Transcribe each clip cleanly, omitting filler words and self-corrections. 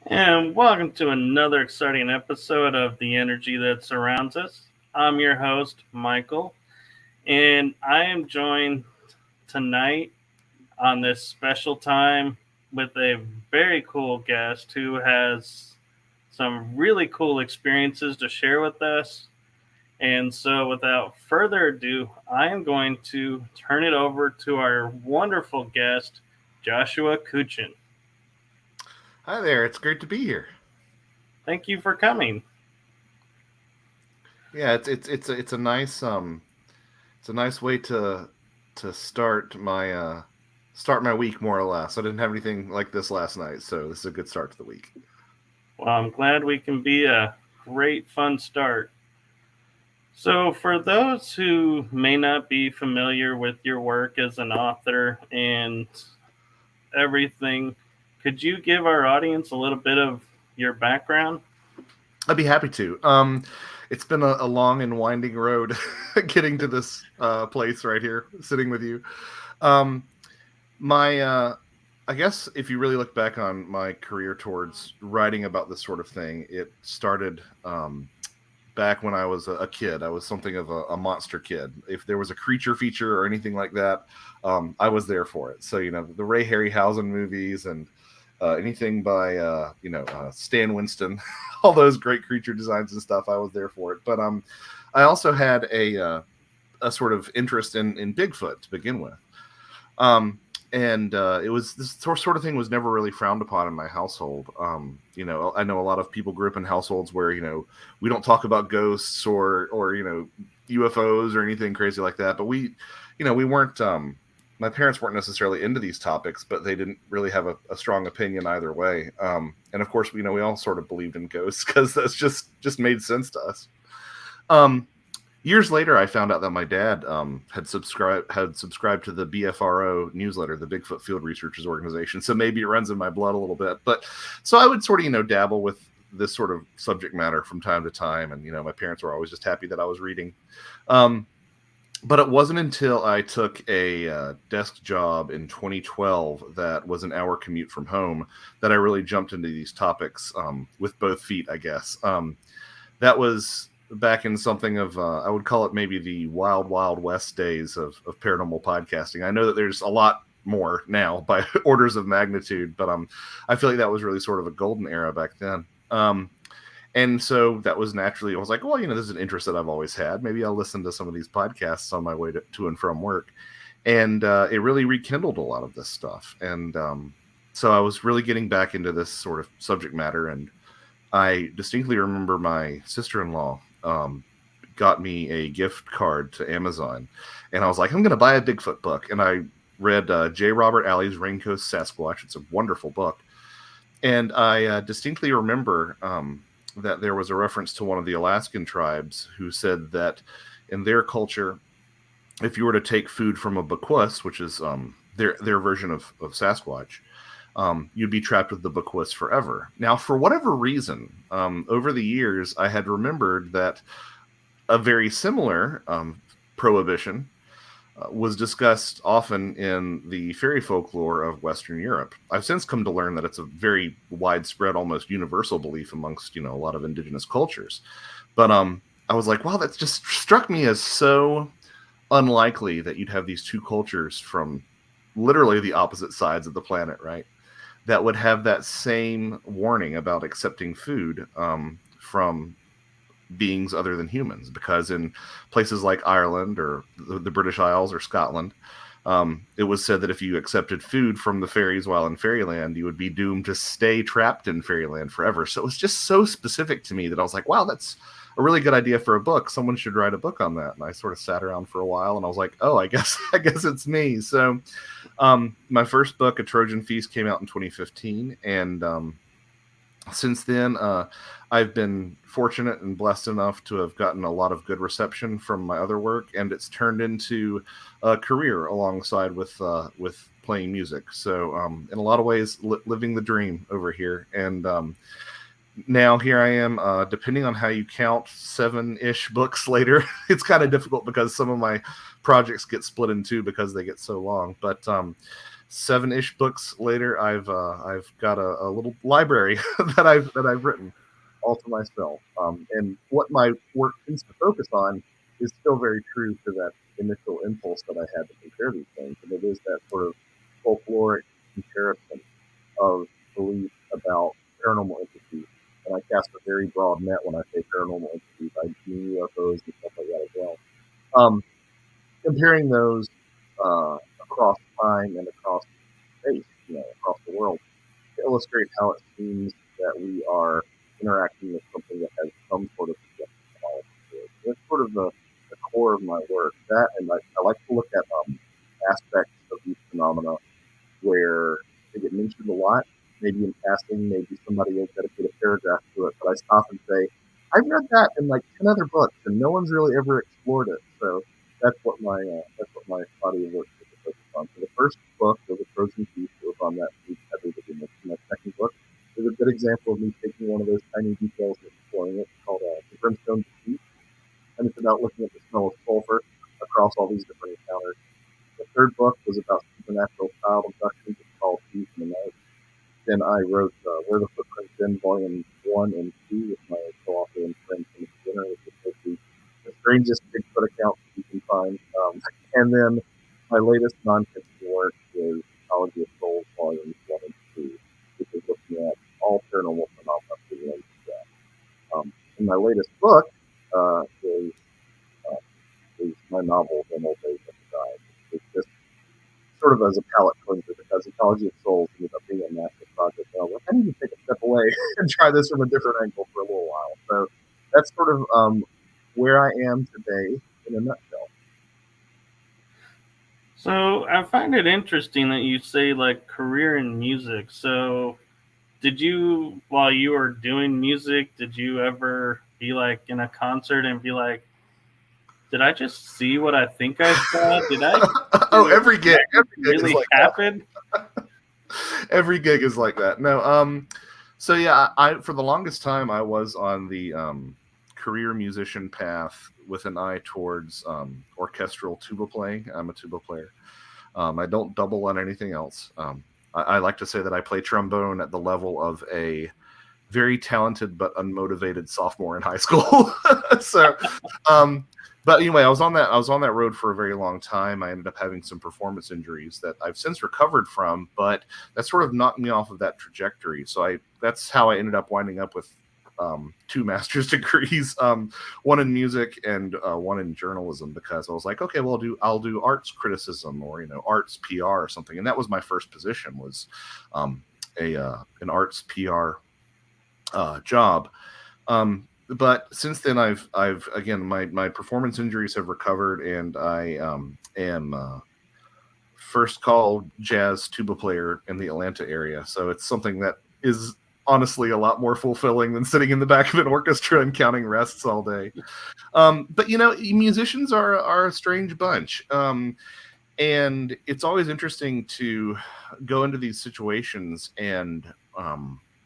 And welcome to another exciting episode of The Energy That Surrounds Us. I'm your host, Michael, and I am joined tonight on this special time with a very cool guest who has some really cool experiences to share with us. And so, without further ado, I am going to turn it over to our wonderful guest, Joshua Cutchin. Hi there, it's great to be here. Thank you for coming. Yeah, it's a nice way to start my week, more or less. I didn't have anything like this last night, so this is a good start to the week. Well, I'm glad we can be a great fun start. So, for those who may not be familiar with your work as an author and everything, could you give our audience a little bit of your background? I'd be happy to. It's been a long and winding road getting to this place right here, sitting with you. I guess if you really look back on my career towards writing about this sort of thing, it started back when I was a kid. I was something of a monster kid. If there was a creature feature or anything like that, I was there for it. So, the Ray Harryhausen movies and anything by, Stan Winston, all those great creature designs and stuff, I was there for it. But I also had a sort of interest in Bigfoot to begin with. It was this sort of thing was never really frowned upon in my household. I know a lot of people grew up in households where, we don't talk about ghosts or UFOs or anything crazy like that. But we weren't, my parents weren't necessarily into these topics, but they didn't really have a strong opinion either way. And of course, we all sort of believed in ghosts because that's just made sense to us. Years later, I found out that my dad had subscribed to the BFRO newsletter, the Bigfoot Field Researchers Organization. So maybe it runs in my blood a little bit. But so I would sort of, dabble with this sort of subject matter from time to time. And, my parents were always just happy that I was reading. But it wasn't until I took a desk job in 2012 that was an hour commute from home that I really jumped into these topics with both feet, I guess. That was back in something of, I would call it maybe the wild, wild west days of paranormal podcasting. I know that there's a lot more now by orders of magnitude, but I feel like that was really sort of a golden era back then. And so that was naturally, I was like, well, this is an interest that I've always had. Maybe I'll listen to some of these podcasts on my way to and from work. And it really rekindled a lot of this stuff. And so I was really getting back into this sort of subject matter. And I distinctly remember my sister-in-law got me a gift card to Amazon, and I was like, I'm going to buy a Bigfoot book. And I read J. Robert Alley's Raincoast Sasquatch. It's a wonderful book. And I distinctly remember that there was a reference to one of the Alaskan tribes who said that in their culture, if you were to take food from a Bequus, which is their version of Sasquatch, you'd be trapped with the Bequus forever. Now, for whatever reason, over the years, I had remembered that a very similar prohibition was discussed often in the fairy folklore of Western Europe. I've since come to learn that it's a very widespread, almost universal belief amongst, a lot of indigenous cultures. But I was like, wow, that just struck me as so unlikely that you'd have these two cultures from literally the opposite sides of the planet, right? That would have that same warning about accepting food from beings other than humans. Because in places like Ireland or the British Isles or Scotland, it was said that if you accepted food from the fairies while in fairyland, you would be doomed to stay trapped in fairyland forever. So it was just so specific to me that I was like, wow, that's a really good idea for a book. Someone should write a book on that. And I sort of sat around for a while and I was like, oh, I guess it's me. So my first book, A Trojan Feast, came out in 2015. And since then, I've been fortunate and blessed enough to have gotten a lot of good reception from my other work, and it's turned into a career alongside with playing music. So in a lot of ways, living the dream over here. And now here I am, depending on how you count, 7-ish books later. It's kind of difficult because some of my projects get split in two because they get so long. But 7-ish books later, I've got a little library that I've written all to myself. And what my work tends to focus on is still very true to that initial impulse that I had to compare these things. And it is that sort of folkloric comparison of belief about paranormal entities. And I cast a very broad net when I say paranormal entities. I mean UFOs and stuff like that as well. Comparing those across time and across space, across the world, to illustrate how it seems that we are interacting with something that has some sort of subjective quality to it. That's sort of the core of my work. That, and I like to look at aspects of these phenomena where they get mentioned a lot, maybe in passing, maybe somebody will dedicate a paragraph to it, but I stop and say, I've read that in like 10 other books, and no one's really ever explored it. So that's what my body of work is focused on. So the first book was A Trojan Feast. It was on that food heavy that you mentioned. My second book is a good example of me taking one of those tiny details and exploring it. It's called The Brimstone Defeat, and it's about looking at the smell of sulfur across all these different encounters. The third book was about supernatural child abductions. It's called Thieves in the Night. Then I wrote Where the Footprints Been, Volume 1 and 2 with my co-author and friend Timothy Skinner, which is supposed the strangest Bigfoot account you can find. And then my latest nonfiction work is Ecology of Souls, Volumes 1 and 2, which is looking at all paranormal phenomena related to that. And my latest book is my novel, The Old Days of the Dive. It's just sort of as a palate cleanser because Ecology of Souls ended up being a massive project. And I was like, I need to take a step away and try this from a different angle for a little while. So that's sort of where I am today in a nutshell. So I find it interesting that you say like career in music. So did you, while you were doing music, did you ever be like in a concert and be like, did I just see what I think I saw? Did I? Every gig really is like happened? That. Every gig is like that. No, so yeah, I for the longest time I was on the career musician path with an eye towards orchestral tuba playing. I'm a tuba player. I don't double on anything else. I like to say that I play trombone at the level of a very talented but unmotivated sophomore in high school. So, but anyway, I was on that road for a very long time. I ended up having some performance injuries that I've since recovered from, but that sort of knocked me off of that trajectory. So that's how I ended up winding up with 2 master's degrees, one in music and one in journalism, because I was like, okay, well, I'll do arts criticism or arts PR or something, and that was my first position, was an arts PR job. But since then, I've again my performance injuries have recovered, and I am first call jazz tuba player in the Atlanta area. So it's something that is honestly a lot more fulfilling than sitting in the back of an orchestra and counting rests all day. But musicians are a strange bunch. And it's always interesting to go into these situations and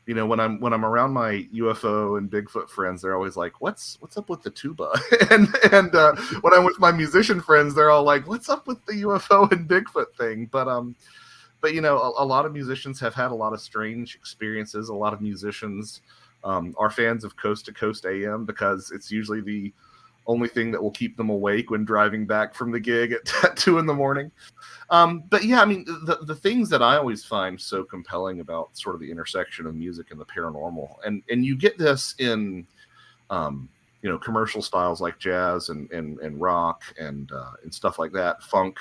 when I'm around my UFO and Bigfoot friends, they're always like, what's up with the tuba? and when I'm with my musician friends, they're all like, what's up with the UFO and Bigfoot thing? But a lot of musicians have had a lot of strange experiences. A lot of musicians are fans of Coast to Coast AM because it's usually the only thing that will keep them awake when driving back from the gig at 2 a.m. But yeah, I mean, the things that I always find so compelling about sort of the intersection of music and the paranormal, and you get this in, commercial styles like jazz and rock and stuff like that, funk,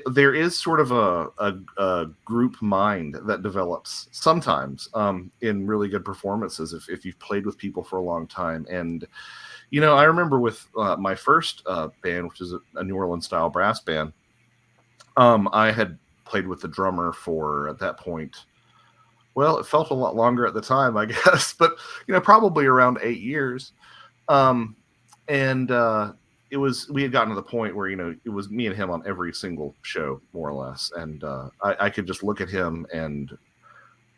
there is sort of a group mind that develops sometimes in really good performances if you've played with people for a long time. And I remember with my first band, which is a New Orleans style brass band, I had played with the drummer for, at that point, well, it felt a lot longer at the time, I guess, but probably around 8 years. And we had gotten to the point where it was me and him on every single show, more or less, and I could just look at him, and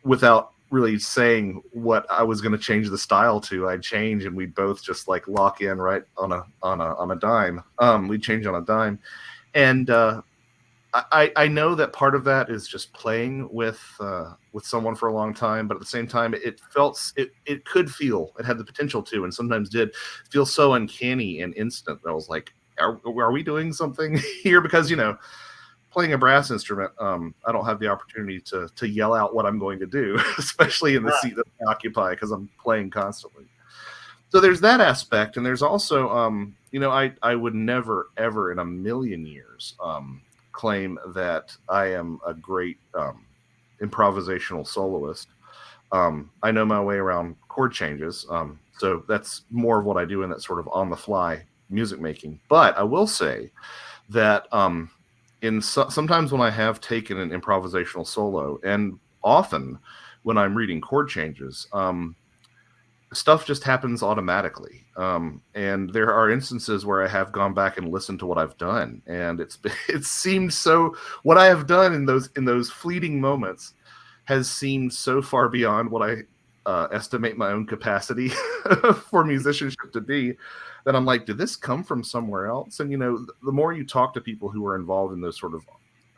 without really saying what I was going to change the style to, I'd change, and we'd both just like lock in right on a dime. We'd change on a dime, and I know that part of that is just playing with someone for a long time, but at the same time, it could feel, it had the potential to, and sometimes did feel so uncanny and instant that I was like, are we doing something here? Because playing a brass instrument, I don't have the opportunity to yell out what I'm going to do, especially in the seat that I occupy, because I'm playing constantly. So there's that aspect, and there's also I would never ever in a million years claim that I am a great improvisational soloist. I know my way around chord changes, so that's more of what I do in that sort of on-the-fly music making. But I will say that sometimes when I have taken an improvisational solo, and often when I'm reading chord changes, stuff just happens automatically. And there are instances where I have gone back and listened to what I've done, and it seemed so, what I have done in those fleeting moments has seemed so far beyond what I estimate my own capacity for musicianship to be, that I'm like, did this come from somewhere else? And the more you talk to people who are involved in those sort of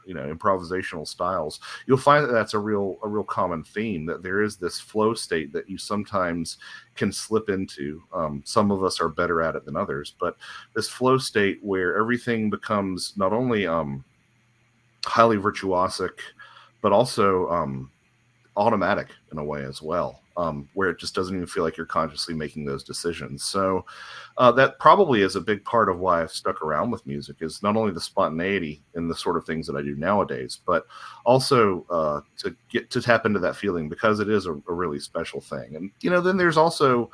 improvisational styles, you'll find that that's a real common theme, that there is this flow state that you sometimes can slip into. Some of us are better at it than others, but this flow state where everything becomes not only highly virtuosic, but also automatic in a way as well, where it just doesn't even feel like you're consciously making those decisions. So that probably is a big part of why I've stuck around with music, is not only the spontaneity in the sort of things that I do nowadays, but also to get to tap into that feeling, because it is a really special thing. And then there's also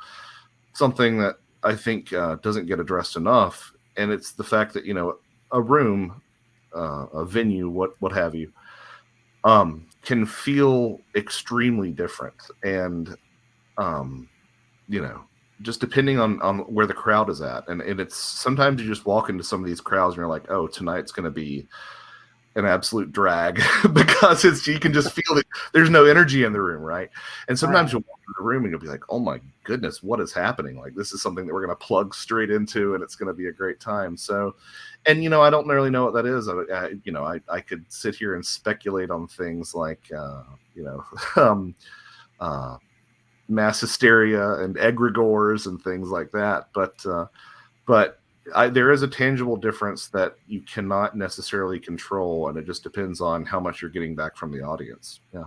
something that I think doesn't get addressed enough, and it's the fact that a room, a venue, what have you, can feel extremely different. And just depending on where the crowd is at, and it's sometimes you just walk into some of these crowds and you're like, oh, tonight's going to be an absolute drag because you can just feel that there's no energy in the room, right? And sometimes you'll walk into the room and you'll be like, oh my goodness, what is happening? Like, this is something that we're going to plug straight into, and it's going to be a great time. So, and I don't really know what that is. I could sit here and speculate on things like mass hysteria and egregores and things like that, but there is a tangible difference that you cannot necessarily control, and it just depends on how much you're getting back from the audience. Yeah.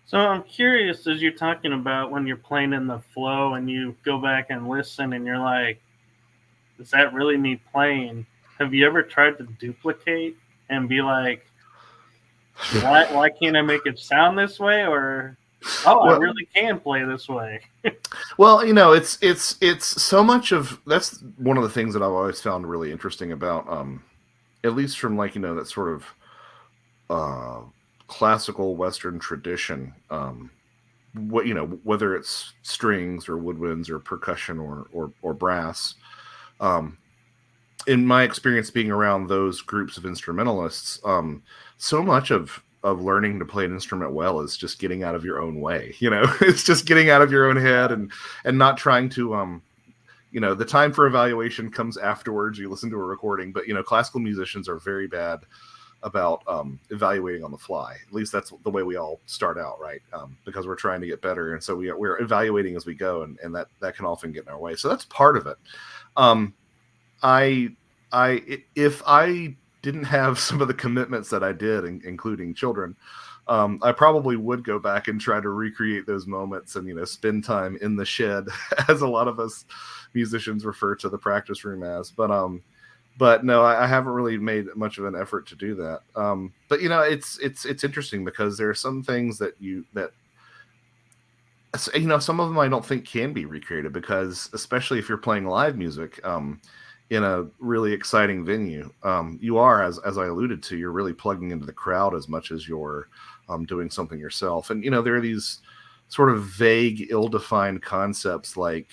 So I'm curious, as you're talking about when you're playing in the flow and you go back and listen and you're like, is that really me playing? Have you ever tried to duplicate and be like, why can't I make it sound this way? Or, I really can play this way. Well, it's so much of, that's one of the things that I've always found really interesting about, at least from that sort of classical Western tradition, whether it's strings or woodwinds or percussion or brass. In my experience being around those groups of instrumentalists, so much of learning to play an instrument well is just getting out of your own way. It's just getting out of your own head and not trying to, the time for evaluation comes afterwards. You listen to a recording, but classical musicians are very bad about evaluating on the fly. At least that's the way we all start out, right? Because we're trying to get better, and so we're evaluating as we go, and that can often get in our way. So that's part of it. If I didn't have some of the commitments that I did, including children, I probably would go back and try to recreate those moments and spend time in the shed, as a lot of us musicians refer to the practice room as. But But no, I haven't really made much of an effort to do that. But it's interesting because there are some things that some of them I don't think can be recreated, because especially if you're playing live music in a really exciting venue, you are, as I alluded to, you're really plugging into the crowd as much as you're doing something yourself. And there are these sort of vague, ill-defined concepts like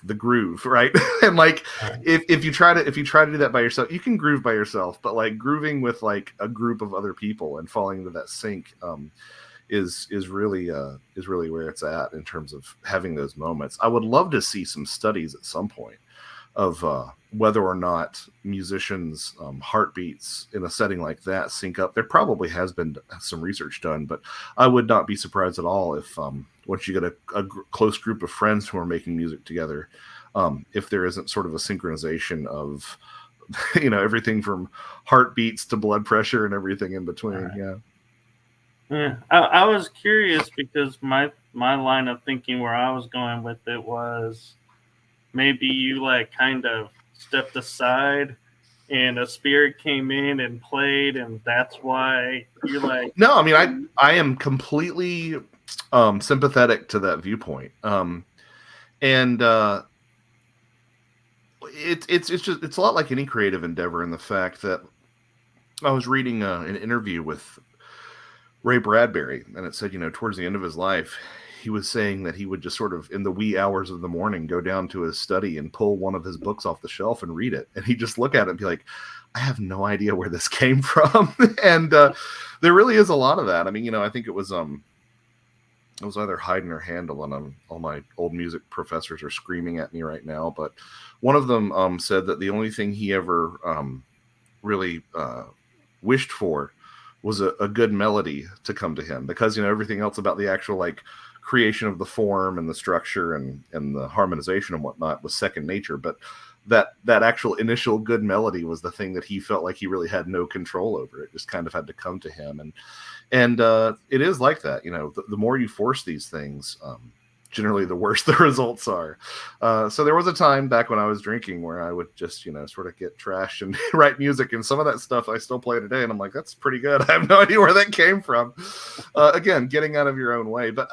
the groove, right? And like if you try to do that by yourself, you can groove by yourself, but like grooving with like a group of other people and falling into that sync is really where it's at in terms of having those moments. I would love to see some studies at some point of whether or not musicians' heartbeats in a setting like that sync up. There probably has been some research done, but I would not be surprised at all if once you get a close group of friends who are making music together, if there isn't sort of a synchronization of everything from heartbeats to blood pressure and everything in between. Right. Yeah, I was curious because my line of thinking where I was going with it was maybe you like kind of stepped aside and a spirit came in and played, and that's why you're like. No, I mean I am completely sympathetic to that viewpoint, and it's a lot like any creative endeavor in the fact that I was reading an interview with Ray Bradbury, and it said, towards the end of his life, he was saying that he would just sort of in the wee hours of the morning go down to his study and pull one of his books off the shelf and read it. And he'd just look at it and be like, I have no idea where this came from. And there really is a lot of that. I mean, I think it was either Haydn or Handel, and all my old music professors are screaming at me right now. But one of them said that the only thing he ever really wished for was a good melody to come to him, because everything else about the actual like creation of the form and the structure and the harmonization and whatnot was second nature. But that actual initial good melody was the thing that he felt like he really had no control over. It just kind of had to come to him, and it is like that. The more you force these things, generally the worse the results are. So there was a time back when I was drinking where I would just, sort of get trashed and write music, and some of that stuff I still play today, and I'm like, that's pretty good. I have no idea where that came from. Again, getting out of your own way, but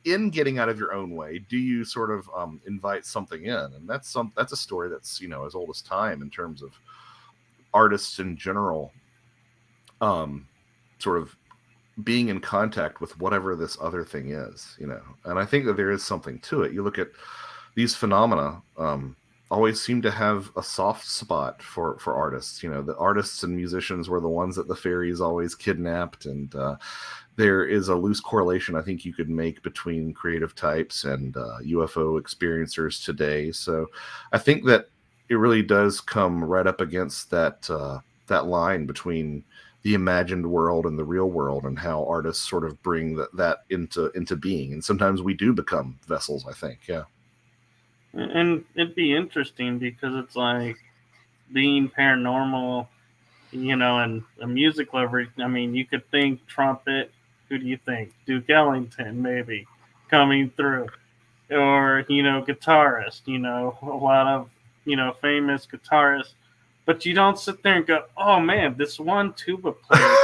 in getting out of your own way, do you sort of invite something in? And that's a story that's, as old as time in terms of artists in general, sort of being in contact with whatever this other thing is, and I think that there is something to it. You look at these phenomena, always seem to have a soft spot for artists. The artists and musicians were the ones that the fairies always kidnapped, and there is a loose correlation I think you could make between creative types and UFO experiencers today. So I think that it really does come right up against that line between the imagined world and the real world, and how artists sort of bring that into being. And sometimes we do become vessels, I think. Yeah. And it'd be interesting because it's like being paranormal, and a music lover. I mean, you could think trumpet. Who do you think? Duke Ellington, maybe, coming through. Or, guitarist, a lot of, famous guitarists. But you don't sit there and go, oh man, this one tuba player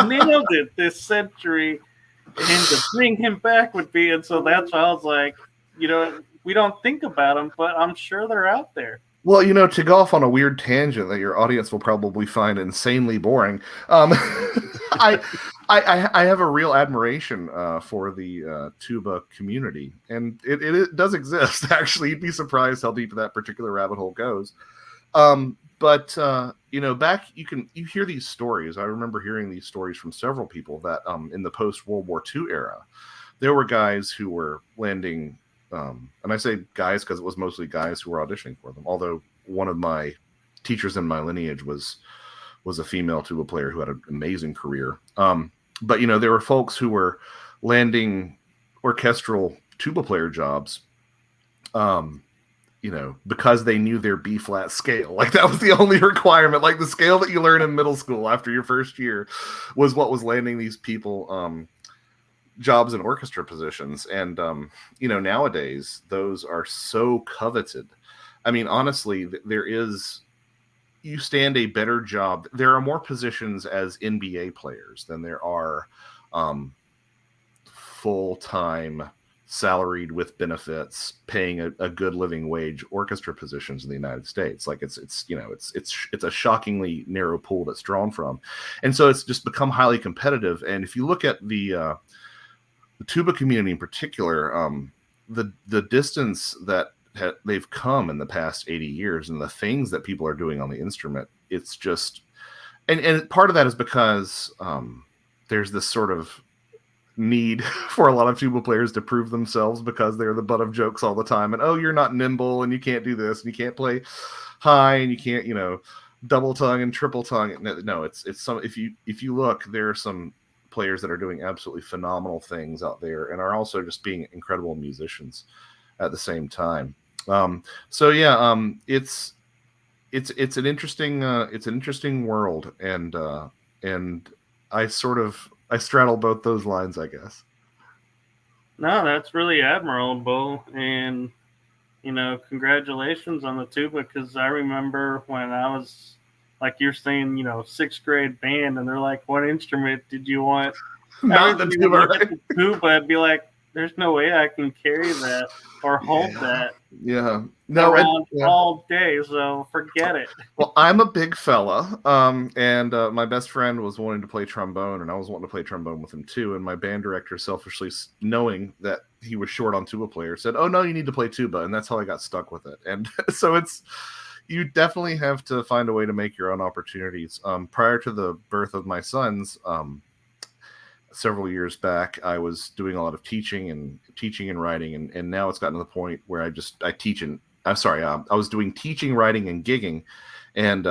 nailed it this century, and to bring him back would be. And so that's why I was like, we don't think about them, but I'm sure they're out there. Well, to go off on a weird tangent that your audience will probably find insanely boring, I have a real admiration for the tuba community, and it does exist. Actually, you'd be surprised how deep that particular rabbit hole goes. But back you hear these stories. I remember hearing these stories from several people that in the post-World War II era, there were guys who were landing, and I say guys because it was mostly guys who were auditioning for them. Although one of my teachers in my lineage was a female tuba player who had an amazing career. But there were folks who were landing orchestral tuba player jobs. Because they knew their B flat scale. Like that was the only requirement. Like the scale that you learn in middle school after your first year was what was landing these people jobs in orchestra positions. And, nowadays those are so coveted. I mean, honestly, there is you stand a better job. There are more positions as NBA players than there are full-time, salaried with benefits, paying a good living wage orchestra positions in the United States. Like it's a shockingly narrow pool that's drawn from, and so it's just become highly competitive. And if you look at the tuba community in particular, the distance that they've come in the past 80 years and the things that people are doing on the instrument, it's just, and part of that is because there's this sort of need for a lot of tuba players to prove themselves because they're the butt of jokes all the time. And, oh, you're not nimble and you can't do this and you can't play high and you can't, double tongue and triple tongue. No, it's some, if you look, there are some players that are doing absolutely phenomenal things out there and are also just being incredible musicians at the same time. It's an interesting world, and I straddle both those lines, I guess. No, that's really admirable, and congratulations on the tuba, because I remember when I was, like you're saying, sixth grade band, and they're like, "What instrument did you want?" Not the tuba, look at the tuba and be like, "There's no way I can carry that or hold that." Yeah. Around all day, so forget it. Well, I'm a big fella, and my best friend was wanting to play trombone, and I was wanting to play trombone with him too. And my band director, selfishly knowing that he was short on tuba players, said, "Oh no, you need to play tuba," and that's how I got stuck with it. And so you definitely have to find a way to make your own opportunities. Prior to the birth of my sons, several years back, I was doing a lot of teaching and writing, and now it's gotten to the point where I teach and I was doing teaching, writing, and gigging, and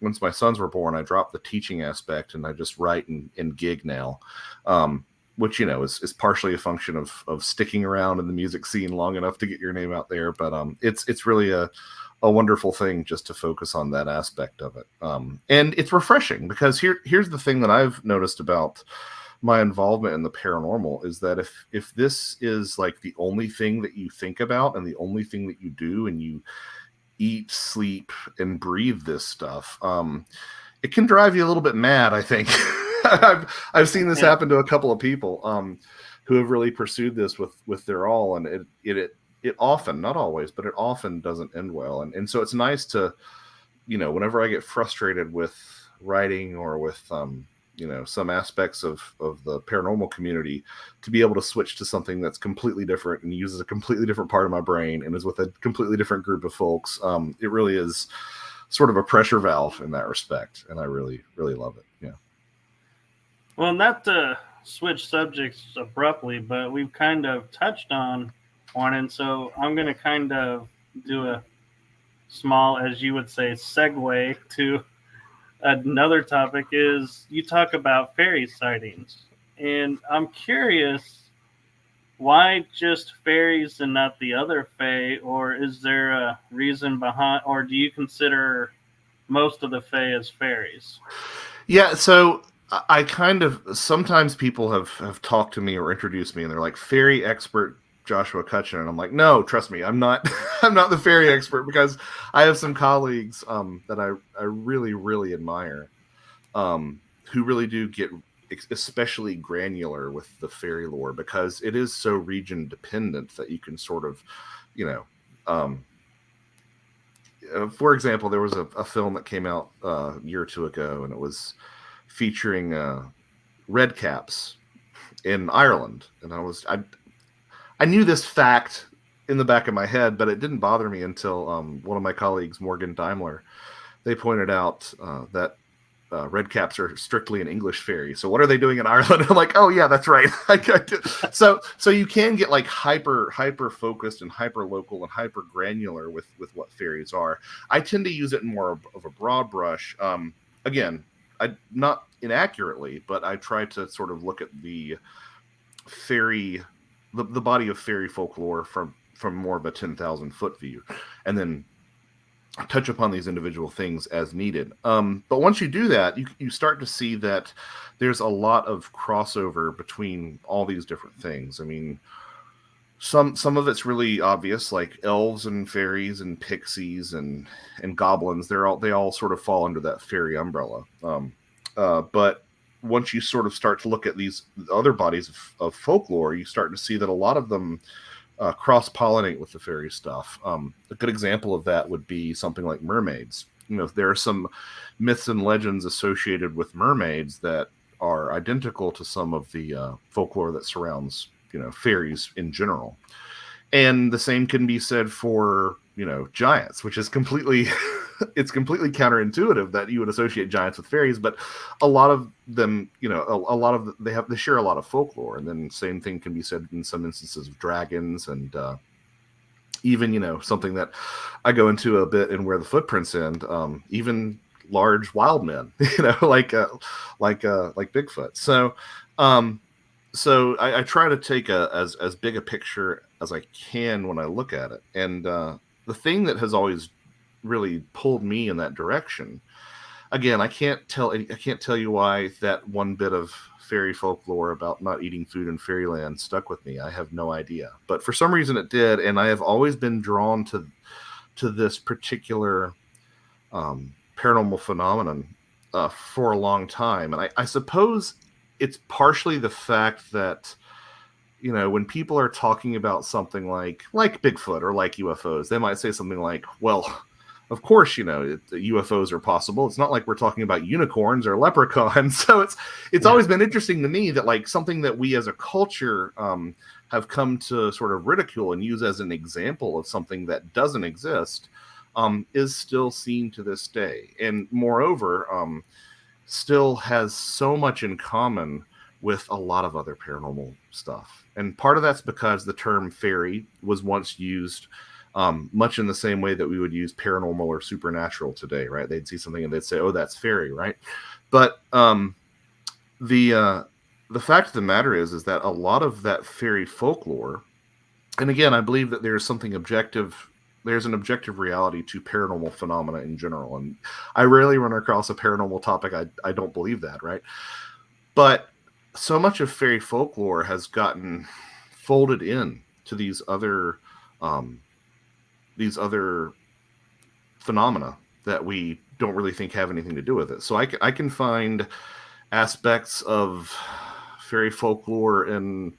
once my sons were born, I dropped the teaching aspect and I just write and gig now, which is partially a function of sticking around in the music scene long enough to get your name out there, but it's really a wonderful thing just to focus on that aspect of it, and it's refreshing because here's the thing that I've noticed about my involvement in the paranormal is that if this is like the only thing that you think about and the only thing that you do, and you eat, sleep, and breathe this stuff, it can drive you a little bit mad, I think. I've seen this happen to a couple of people who have really pursued this with their all, and it often, not always, but it often doesn't end well. And so it's nice to, whenever I get frustrated with writing or with some aspects of the paranormal community, to be able to switch to something that's completely different and uses a completely different part of my brain and is with a completely different group of folks. It really is sort of a pressure valve in that respect, and I really, really love it. Yeah. Well, not to switch subjects abruptly, but we've kind of touched on one, and so I'm going to kind of do a small, as you would say, segue to another topic. Is you talk about fairy sightings, and I'm curious, why just fairies and not the other fae, or is there a reason behind, or do you consider most of the fae as fairies? Yeah, so I kind of, sometimes people have talked to me or introduced me and they're like, fairy expert Joshua Cutchin, and I'm like, no, trust me, I'm not I'm not the fairy expert, because I have some colleagues that I really, really admire, who really do get especially granular with the fairy lore, because it is so region dependent that you can sort of, for example, there was a film that came out a year or two ago, and it was featuring red caps in Ireland, and I knew this fact in the back of my head, but it didn't bother me until one of my colleagues, Morgan Daimler, they pointed out that red caps are strictly an English fairy. So what are they doing in Ireland? I'm like, oh yeah, that's right. So you can get like hyper focused and hyper local and hyper granular with what fairies are. I tend to use it in more of a broad brush. Again, I not inaccurately, but I try to sort of look at the fairy, the body of fairy folklore from more of a 10,000 foot view, and then touch upon these individual things as needed. But once you do that, you start to see that there's a lot of crossover between all these different things. I mean, Some of it's really obvious, like elves and fairies and pixies and goblins. They all sort of fall under that fairy umbrella. But once you sort of start to look at these other bodies of folklore, you start to see that a lot of them cross-pollinate with the fairy stuff. A good example of that would be something like mermaids. You know, there are some myths and legends associated with mermaids that are identical to some of the folklore that surrounds, you know, fairies in general. And the same can be said for, you know, giants, which is completely it's completely counterintuitive that you would associate giants with fairies, but a lot of them, you know, a lot of they share a lot of folklore. And then same thing can be said in some instances of dragons and even, you know, something that I go into a bit in Where the Footprints End, even large wild men, you know, like Bigfoot. So I try to take as big a picture as I can when I look at it. And the thing that has always really pulled me in that direction, again, I can't tell you why that one bit of fairy folklore about not eating food in fairyland stuck with me. I have no idea, but for some reason it did, and I have always been drawn to this particular paranormal phenomenon for a long time. And I suppose it's partially the fact that, you know, when people are talking about something like Bigfoot or like UFOs, they might say something like, well, of course, you know, UFOs are possible. It's not like we're talking about unicorns or leprechauns. So it's always been interesting to me that, like, something that we as a culture have come to sort of ridicule and use as an example of something that doesn't exist is still seen to this day. And moreover, still has so much in common with a lot of other paranormal stuff. And part of that's because the term fairy was once used much in the same way that we would use paranormal or supernatural today, right? They'd see something and they'd say, "Oh, that's fairy," right? But the fact of the matter is that a lot of that fairy folklore, and again, I believe that there's something objective. There's an objective reality to paranormal phenomena in general, and I rarely run across a paranormal topic I don't believe that, right? But so much of fairy folklore has gotten folded in to these other phenomena that we don't really think have anything to do with it. So I can find aspects of fairy folklore in,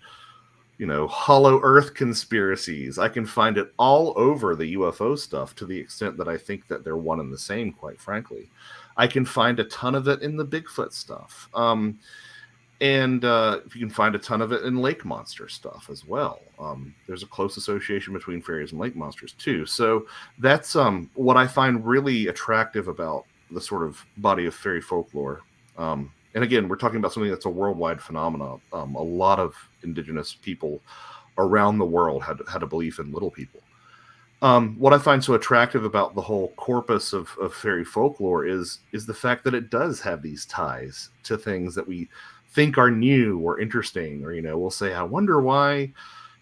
you know, hollow earth conspiracies. I can find it all over the UFO stuff, to the extent that I think that they're one and the same, quite frankly. I can find a ton of it in the Bigfoot stuff. And you can find a ton of it in lake monster stuff as well. There's a close association between fairies and lake monsters too. So that's what I find really attractive about the sort of body of fairy folklore. And again, we're talking about something that's a worldwide phenomenon. A lot of indigenous people around the world had a belief in little people. What I find so attractive about the whole corpus of fairy folklore is the fact that it does have these ties to things that we think are new or interesting, or, you know, we'll say, I wonder why,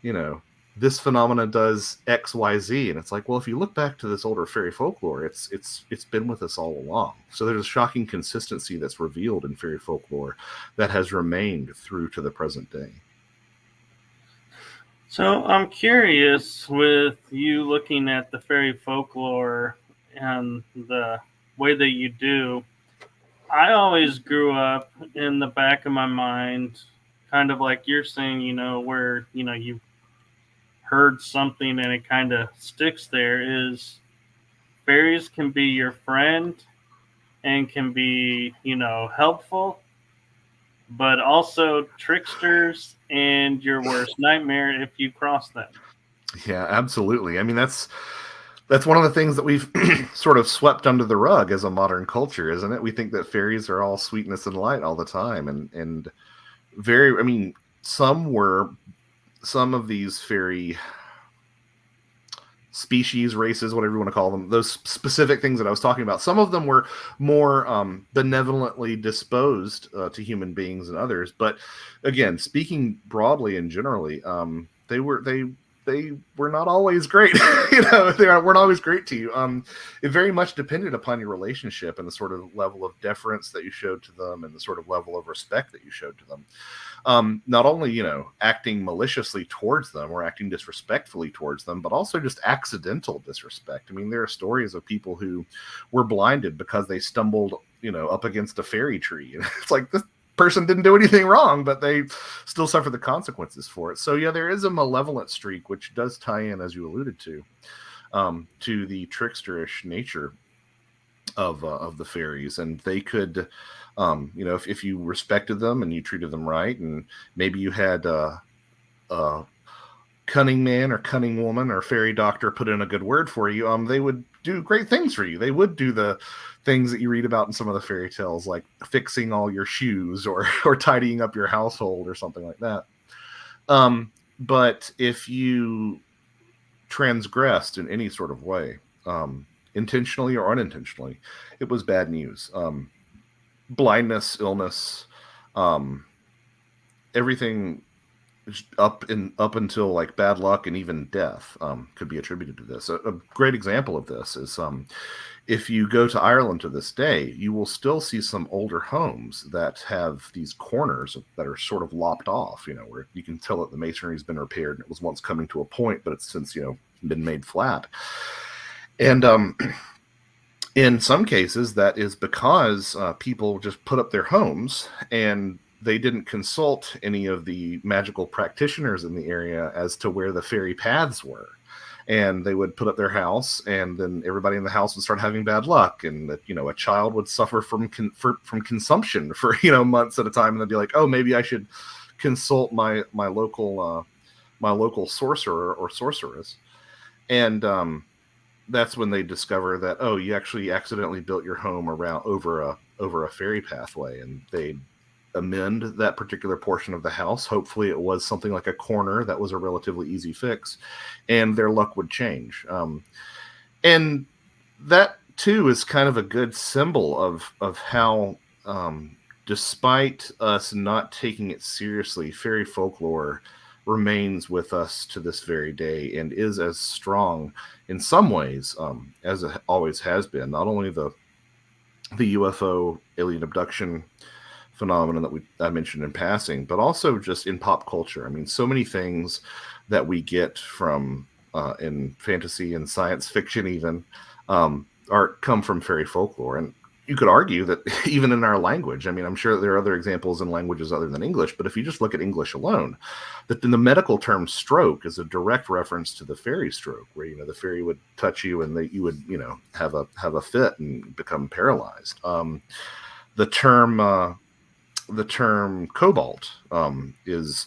you know, this phenomena does X, Y, Z. And it's like, well, if you look back to this older fairy folklore, it's been with us all along. So there's a shocking consistency that's revealed in fairy folklore that has remained through to the present day. So I'm curious, with you looking at the fairy folklore and the way that you do, I always grew up in the back of my mind, kind of like you're saying, you know, where, you know, you heard something and it kind of sticks there, is fairies can be your friend and can be, you know, helpful, but also tricksters and your worst nightmare if you cross them. Yeah, absolutely. I mean, that's one of the things that we've sort of swept under the rug as a modern culture, isn't it? We think that fairies are all sweetness and light all the time, and very, I mean, some of these fairy species, races, whatever you want to call them, those specific things that I was talking about, some of them were more benevolently disposed to human beings than others. But again, speaking broadly and generally, they were not always great. You know, they weren't always great to you. It very much depended upon your relationship and the sort of level of deference that you showed to them and the sort of level of respect that you showed to them. not only, acting maliciously towards them or acting disrespectfully towards them, but also just accidental disrespect. I mean, there are stories of people who were blinded because they stumbled, up against a fairy tree. And it's like, this person didn't do anything wrong, but they still suffer the consequences for it. So yeah, there is a malevolent streak, which does tie in, as you alluded to the tricksterish nature of the fairies. And they could, if you respected them and you treated them right, and maybe you had a cunning man or cunning woman or fairy doctor put in a good word for you, they would do great things for you. They would do the things that you read about in some of the fairy tales, like fixing all your shoes or tidying up your household or something like that. But if you transgressed in any sort of way, intentionally or unintentionally, it was bad news. Blindness, illness, everything up until like bad luck and even death could be attributed to this. A great example of this is if you go to Ireland to this day, you will still see some older homes that have these corners that are sort of lopped off, where you can tell that the masonry has been repaired and it was once coming to a point, but it's since, been made flat. And in some cases, that is because people just put up their homes and they didn't consult any of the magical practitioners in the area as to where the fairy paths were. And they would put up their house, and then everybody in the house would start having bad luck, and that a child would suffer from consumption for months at a time, and they'd be like, oh, maybe I should consult my local sorcerer or sorceress. And that's when they discover that, oh, you actually accidentally built your home over a fairy pathway, and they amend that particular portion of the house. Hopefully it was something like a corner that was a relatively easy fix, and their luck would change. And that too is kind of a good symbol of how, despite us not taking it seriously, fairy folklore remains with us to this very day and is as strong in some ways as it always has been. Not only the UFO alien abduction phenomenon that I mentioned in passing, but also just in pop culture. I mean, so many things that we get from in fantasy and science fiction even come from fairy folklore. And you could argue that even in our language, I mean, I'm sure there are other examples in languages other than English, but if you just look at English alone, that in the medical term stroke is a direct reference to the fairy stroke, where, the fairy would touch you and you would, have a fit and become paralyzed. The term cobalt is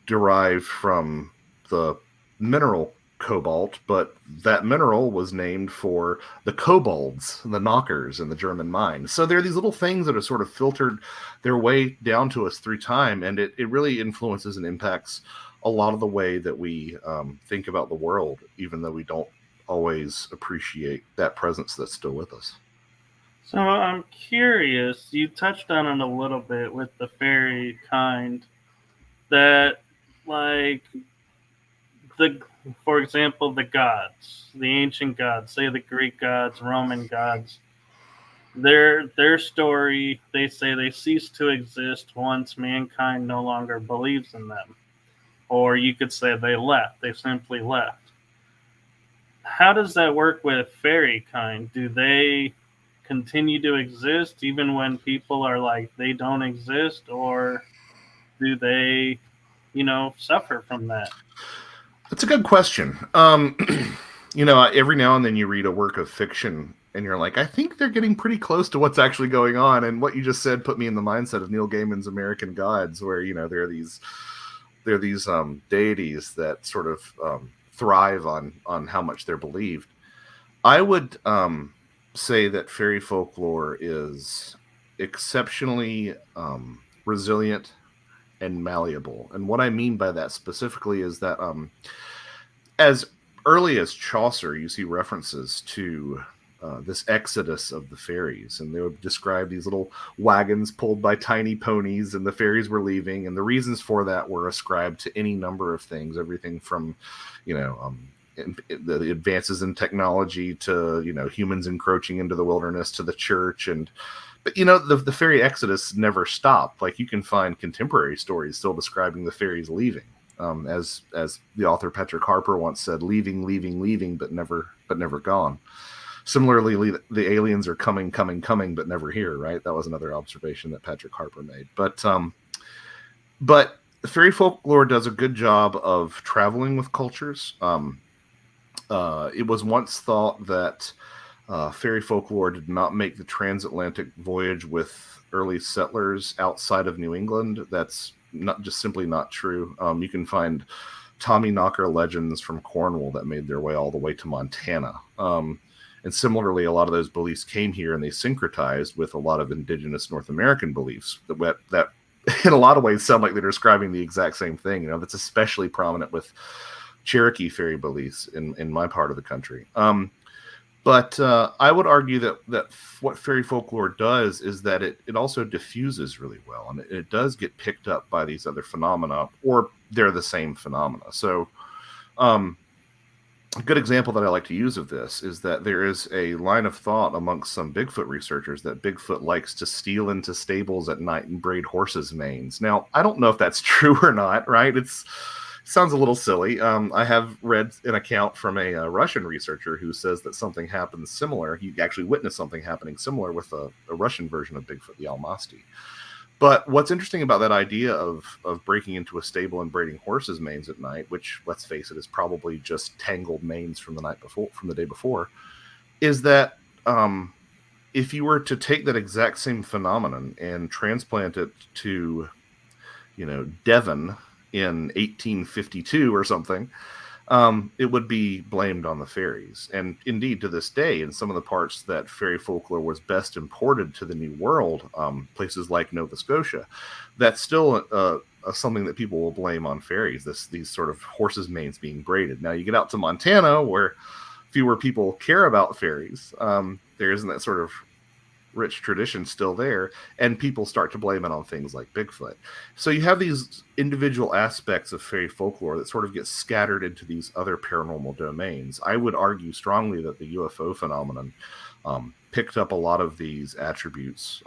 derived from the mineral cobalt, but that mineral was named for the kobolds, the knockers in the German mind. So there are these little things that are sort of filtered their way down to us through time, and it really influences and impacts a lot of the way that we think about the world, even though we don't always appreciate that presence that's still with us. So I'm curious, you touched on it a little bit with the fairy kind, that like for example, the gods, the ancient gods, say the Greek gods, Roman gods, their story, they say they cease to exist once mankind no longer believes in them. Or you could say they simply left. How does that work with fairy kind? Do they continue to exist even when people are like they don't exist, or do they, suffer from that? That's a good question. Every now and then you read a work of fiction and you're like, I think they're getting pretty close to what's actually going on. And what you just said put me in the mindset of Neil Gaiman's American Gods, where, there are these deities that sort of thrive on how much they're believed. I would say that fairy folklore is exceptionally resilient and malleable. And what I mean by that specifically is that as early as Chaucer, you see references to this exodus of the fairies, and they would describe these little wagons pulled by tiny ponies, and the fairies were leaving, and the reasons for that were ascribed to any number of things, everything from the advances in technology to humans encroaching into the wilderness, to the church, and But the fairy exodus never stopped. Like, you can find contemporary stories still describing the fairies leaving, as the author Patrick Harper once said, leaving, leaving, leaving, but never gone. Similarly, the aliens are coming, coming, coming, but never here. Right? That was another observation that Patrick Harper made. But fairy folklore does a good job of traveling with cultures. It was once thought that fairy folklore did not make the transatlantic voyage with early settlers outside of New England. That's simply not true. You can find Tommy Knocker legends from Cornwall that made their way all the way to Montana. And similarly, a lot of those beliefs came here and they syncretized with a lot of indigenous North American beliefs that in a lot of ways sound like they're describing the exact same thing. That's especially prominent with Cherokee fairy beliefs in my part of the country. But I would argue that what fairy folklore does is that it also diffuses really well, and it does get picked up by these other phenomena, or they're the same phenomena. So a good example that I like to use of this is that there is a line of thought amongst some Bigfoot researchers that Bigfoot likes to steal into stables at night and braid horses' manes. Now, I don't know if that's true or not, right? It sounds a little silly. I have read an account from a Russian researcher who says that something happens similar. He actually witnessed something happening similar with a Russian version of Bigfoot, the Almasty. But what's interesting about that idea of breaking into a stable and braiding horses' manes at night, which, let's face it, is probably just tangled manes from the day before, is that if you were to take that exact same phenomenon and transplant it to, Devon in 1852 or something, it would be blamed on the fairies. And indeed, to this day, in some of the parts that fairy folklore was best imported to the New World, places like Nova Scotia, that's still something that people will blame on fairies, these sort of horses' manes being braided. Now, you get out to Montana, where fewer people care about fairies. There isn't that sort of rich tradition still there, and people start to blame it on things like Bigfoot. So you have these individual aspects of fairy folklore that sort of get scattered into these other paranormal domains. I would argue strongly that the UFO phenomenon picked up a lot of these attributes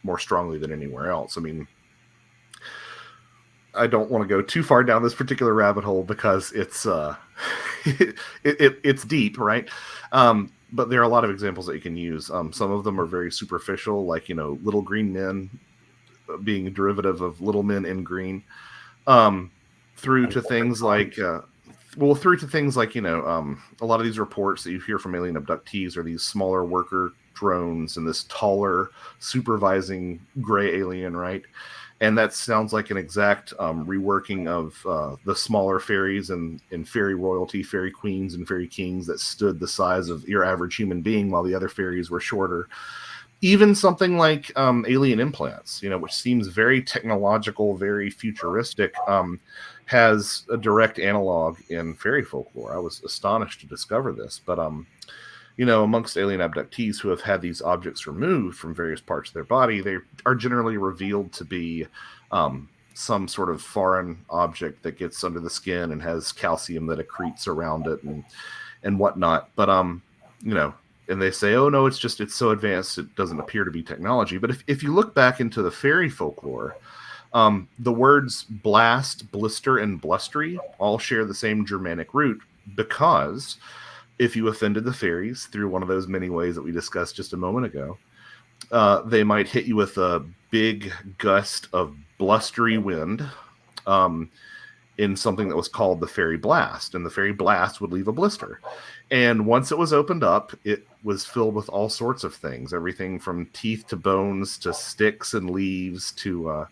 more strongly than anywhere else. I mean, I don't want to go too far down this particular rabbit hole because it's it's deep, right? But there are a lot of examples that you can use. Some of them are very superficial, like, little green men being a derivative of little men in green, through to things like, a lot of these reports that you hear from alien abductees are these smaller worker drones and this taller supervising gray alien, right? And that sounds like an exact reworking of the smaller fairies and fairy royalty, fairy queens and fairy kings that stood the size of your average human being, while the other fairies were shorter. Even something like alien implants, which seems very technological, very futuristic, has a direct analog in fairy folklore. I was astonished to discover this, but amongst alien abductees who have had these objects removed from various parts of their body, they are generally revealed to be some sort of foreign object that gets under the skin and has calcium that accretes around it and whatnot. But and they say, oh no, it's so advanced it doesn't appear to be technology. But if you look back into the fairy folklore, the words blast, blister, and blustery all share the same Germanic root, because if you offended the fairies through one of those many ways that we discussed just a moment ago, they might hit you with a big gust of blustery wind in something that was called the fairy blast. And the fairy blast would leave a blister. And once it was opened up, it was filled with all sorts of things, everything from teeth to bones to sticks and leaves to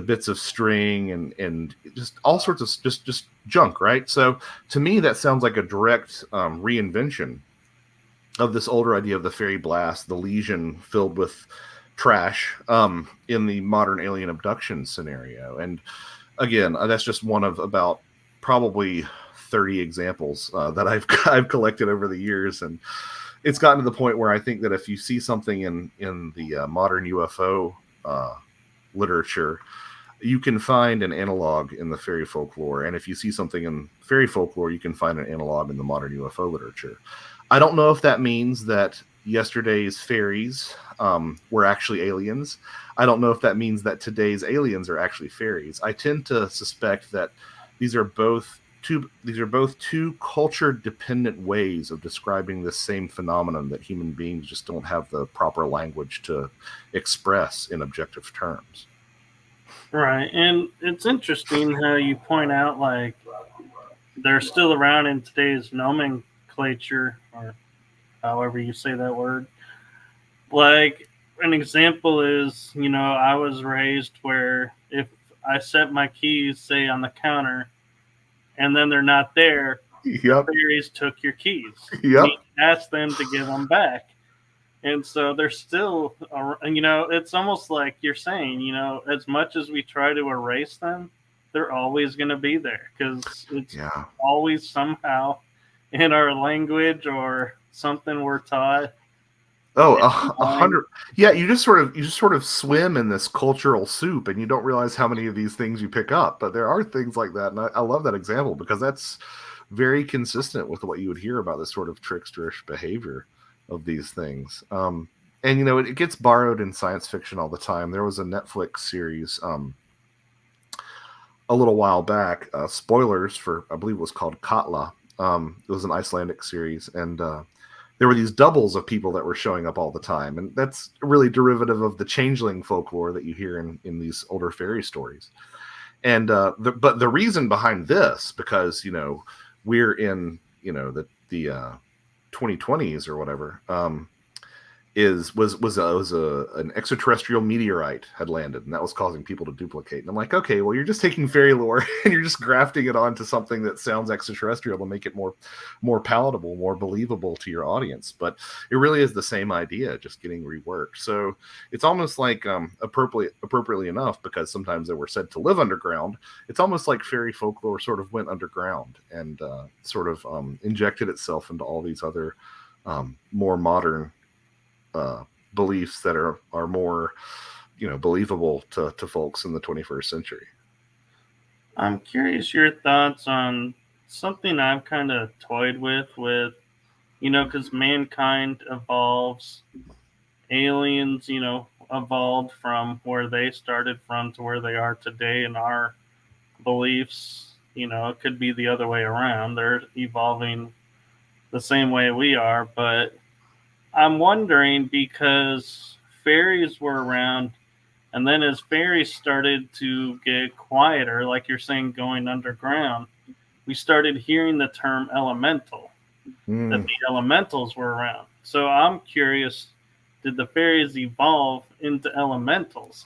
bits of string and just all sorts of just junk, right? So to me, that sounds like a direct reinvention of this older idea of the fairy blast, the lesion filled with trash, in the modern alien abduction scenario. And again, that's just one of about probably 30 examples that I've collected over the years. And it's gotten to the point where I think that if you see something in the modern UFO literature, you can find an analog in the fairy folklore. And if you see something in fairy folklore, you can find an analog in the modern UFO literature. I don't know if that means that yesterday's fairies were actually aliens. I don't know if that means that today's aliens are actually fairies. I tend to suspect that these are both two culture dependent ways of describing this same phenomenon that human beings just don't have the proper language to express in objective terms. Right. And it's interesting how you point out, like, they're still around in today's nomenclature, or however you say that word. Like, an example is, I was raised where if I set my keys, say, on the counter, and then they're not there, Yep. fairies took your keys. Yep. Ask them to give them back. And so they're still, it's almost like you're saying, as much as we try to erase them, they're always going to be there because it's always somehow in our language or something we're taught. Oh, 100. Yeah, you just sort of swim in this cultural soup, and you don't realize how many of these things you pick up. But there are things like that, and I love that example because that's very consistent with what you would hear about this sort of tricksterish behavior of these things. And it gets borrowed in science fiction all the time. There was a Netflix series a little while back. Spoilers for, I believe it was called Katla. It was an Icelandic series, and there were these doubles of people that were showing up all the time. And that's really derivative of the changeling folklore that you hear in these older fairy stories. And but the reason behind this, because, we're in, the 2020s or whatever, was an extraterrestrial meteorite had landed, and that was causing people to duplicate. And I'm like, okay, well, you're just taking fairy lore and you're just grafting it onto something that sounds extraterrestrial to make it more palatable, more believable to your audience. But it really is the same idea, just getting reworked. So it's almost like appropriately enough, because sometimes they were said to live underground. It's almost like fairy folklore sort of went underground and sort of injected itself into all these other more modern beliefs that are more, believable to folks in the 21st century. I'm curious your thoughts on something I've kind of toyed with, because mankind evolves, aliens, evolved from where they started from to where they are today, and our beliefs, it could be the other way around. They're evolving the same way we are, but I'm wondering, because fairies were around, and then as fairies started to get quieter, like you're saying, going underground, we started hearing the term elemental, that the elementals were around. So I'm curious, did the fairies evolve into elementals?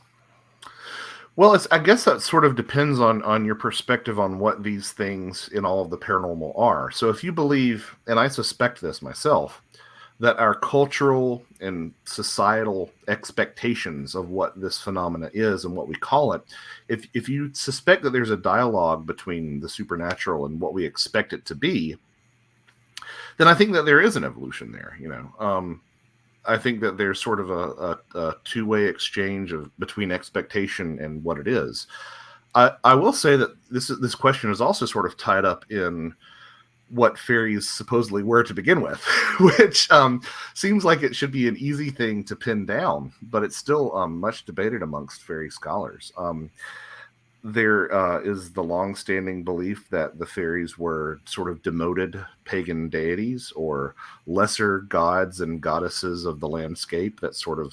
Well, I guess that sort of depends on your perspective on what these things in all of the paranormal are. So if you believe, and I suspect this myself, that our cultural and societal expectations of what this phenomena is and what we call it, if you suspect that there's a dialogue between the supernatural and what we expect it to be, then I think that there is an evolution there. I think that there's sort of a two-way exchange between expectation and what it is. I will say that this question is also sort of tied up in what fairies supposedly were to begin with, which seems like it should be an easy thing to pin down, but it's still much debated amongst fairy scholars. There is the long-standing belief that the fairies were sort of demoted pagan deities or lesser gods and goddesses of the landscape that sort of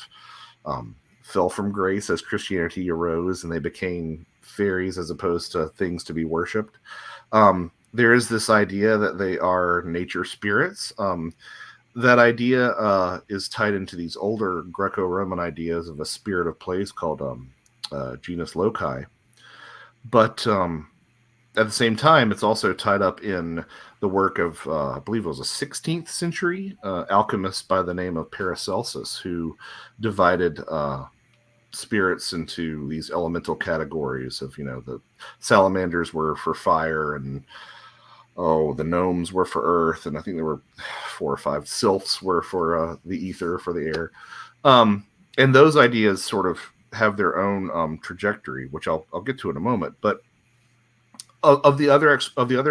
fell from grace as Christianity arose, and they became fairies as opposed to things to be worshipped. There is this idea that they are nature spirits. That idea is tied into these older Greco-Roman ideas of a spirit of place called genus loci. But at the same time, it's also tied up in the work of, I believe it was a 16th century alchemist by the name of Paracelsus, who divided spirits into these elemental categories of, the salamanders were for fire, and the gnomes were for earth, and I think there were 4 or 5 sylphs were for the ether, for the air. And those ideas sort of have their own trajectory, which I'll get to in a moment. But of the other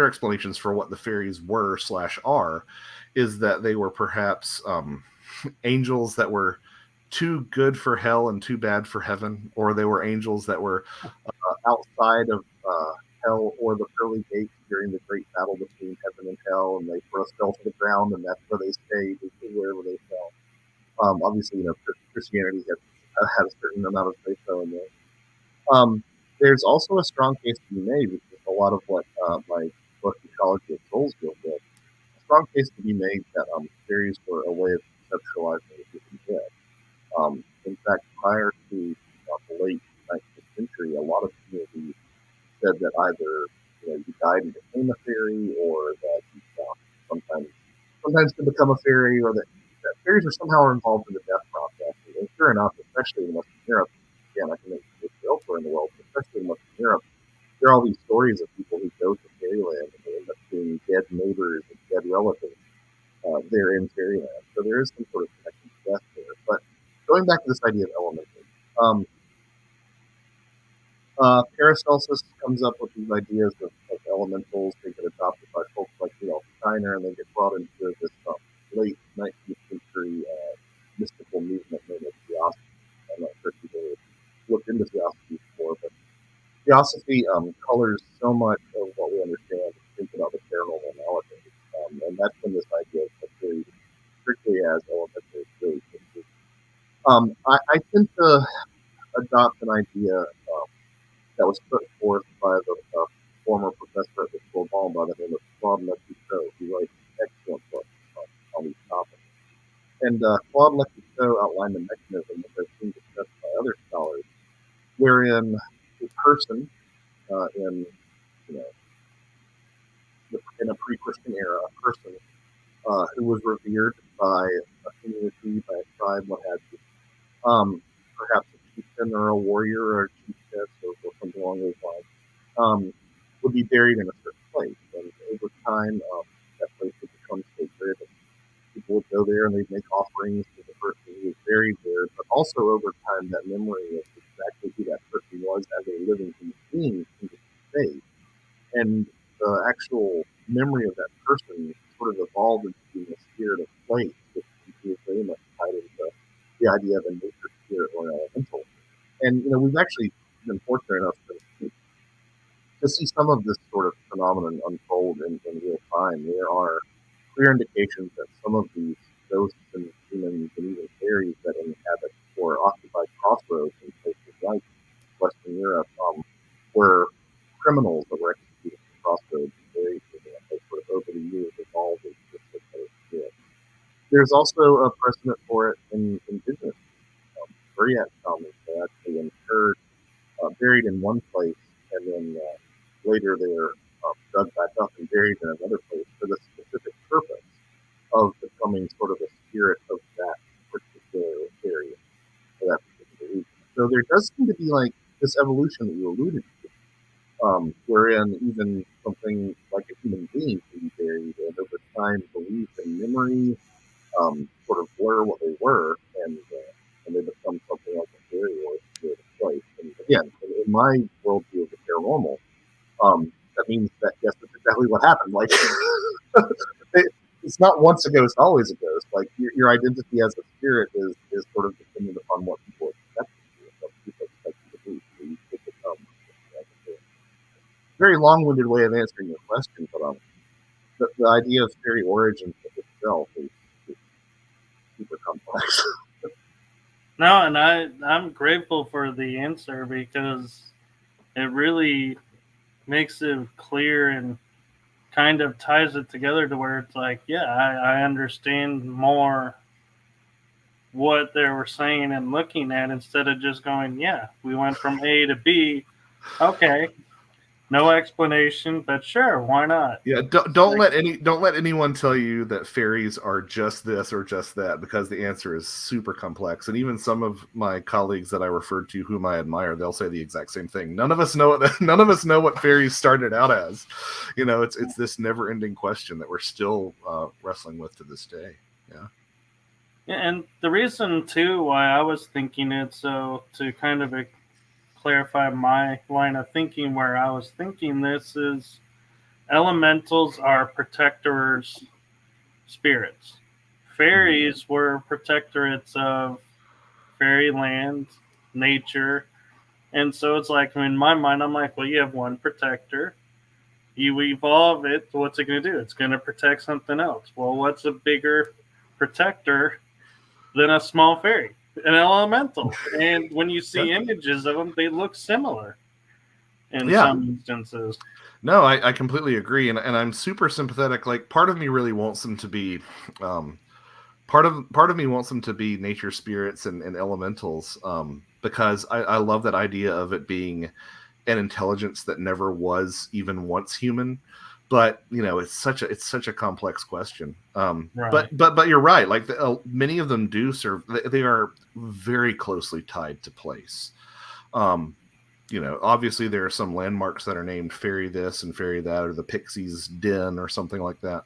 explanations for what the fairies were / are, is that they were perhaps angels that were too good for hell and too bad for heaven, or they were angels that were outside of hell or the pearly gates during the great battle between heaven and hell, and they first fell to the ground, and that's where they stayed, wherever they fell. Obviously, Christianity had a certain amount of say-so in there. There's also a strong case to be made, which is a lot of what my book Ecology of Souls deals with. A strong case to be made that fairies were a way of conceptualizing the human dead. In fact, prior to the late 19th century, a lot of communities said that either you died and became a fairy, or that you sometimes could become a fairy, or that fairies are somehow involved in the death process. And sure enough, especially in Western Europe, again, I can make this elsewhere in the world, but especially in Western Europe, there are all these stories of people who go to fairyland and they end up seeing dead neighbors and dead relatives there in fairyland. So there is some sort of connection to death there. But going back to this idea of elementals, Paracelsus comes up with these ideas of elementals. They get adopted by folks like Steiner, and they get brought into this late 19th century mystical movement known as Theosophy. I'm not sure if you've ever looked into Theosophy before, but Theosophy colors so much of what we understand think about the paranormal nowadays. And that's when this idea of very strictly as elementals really changes. I tend to adopt an idea that was put forth by the former professor at the Sorbonne by the name of Claude Lecouteux. He writes excellent books on these topics. And Claude Lecouteux outlined a mechanism which I've seen discussed by other scholars, wherein a person in in a pre-Christian era, a person who was revered by a community, by a tribe, what have you, perhaps a chieftain or a warrior or a chiefess or something along those lines, would be buried in a certain place. And over time, that place would become sacred. And people would go there and they'd make offerings to the person who was buried there. But also over time, that memory of exactly who that person was as a living human being can fade. And the actual memory of that person sort of evolved into being a spirit of place, which is very much tied into the idea of a nature spirit or elemental. And we've actually been fortunate enough to see some of this sort of phenomenon unfold in real time. There are clear indications that some of these ghosts and demons and even fairies that inhabit or occupy crossroads in places like Western Europe were criminals that were executed at crossroads and fairies that sort of over the years evolved into this kind of spirit. There's also a precedent for it in indigenous Buriat shamans. They actually interred, buried in one place, and then later they're dug back up and buried in another place for the specific purpose of becoming sort of a spirit of that particular area or that particular region. So there does seem to be like this evolution that you alluded to, wherein even something like a human being can be buried, and over time belief and memory sort of blur what they were, and they become something like a fairy or a spirit of place. And again, in my worldview of the paranormal, that means that yes, that's exactly what happened. Like it's not once a ghost, always a ghost. Like your identity as a spirit is sort of dependent upon what people expect you, what people expect you to be. So you could become very long-winded way of answering your question, but the idea of fairy origins itself is super complex. No, and I'm grateful for the answer because it really makes it clear and kind of ties it together to where it's like, yeah, I understand more what they were saying and looking at instead of just going, yeah, we went from A to B. Okay, no explanation, but sure, why not? Yeah, don't let anyone tell you that fairies are just this or just that, because the answer is super complex. And even some of my colleagues that I referred to, whom I admire, they'll say the exact same thing. None of us know what fairies started out as. It's this never-ending question that we're still wrestling with to this day. Yeah. And the reason too why I was thinking it, so to kind of clarify my line of thinking where I was thinking this is elementals are protectors spirits. fairies were protectorates of fairyland, nature. And so it's like, in my mind, I'm like, well, you have one protector. You evolve it. What's it going to do? It's going to protect something else. Well, what's a bigger protector than a small fairy? An elemental. And when you see images of them, they look similar in some instances. No, I completely agree, and I'm super sympathetic. Like, part of me really wants them to be, part of me wants them to be nature spirits and elementals, because I love that idea of it being an intelligence that never was even once human. But it's such a complex question. Right. But you're right. Like, many of them do serve. They are very closely tied to place. Obviously there are some landmarks that are named Fairy this and Fairy that, or the Pixie's Den or something like that.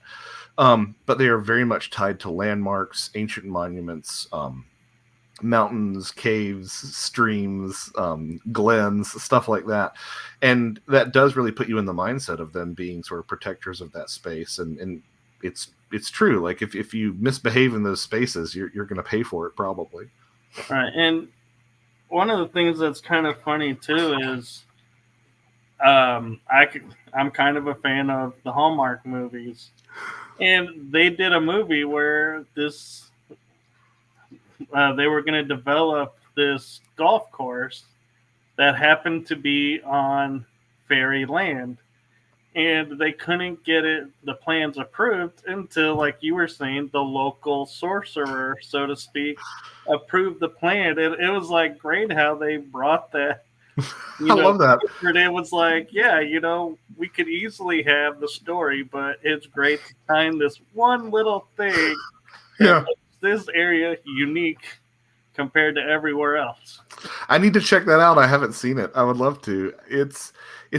But they are very much tied to landmarks, ancient monuments, mountains, caves, streams, glens, stuff like that. And that does really put you in the mindset of them being sort of protectors of that space. And it's true. Like, if you misbehave in those spaces, you're going to pay for it probably. Right. And one of the things that's kind of funny too is I'm kind of a fan of the Hallmark movies, and they did a movie where they were going to develop this golf course that happened to be on fairy land, and they couldn't get the plans approved until, like you were saying, the local sorcerer, so to speak, approved the plan. It was like great how they brought that. I love that. It was like, yeah, we could easily have the story, but it's great to find this one little thing that makes this area unique compared to everywhere else. I need to check that out. I haven't seen it. I would love to. It's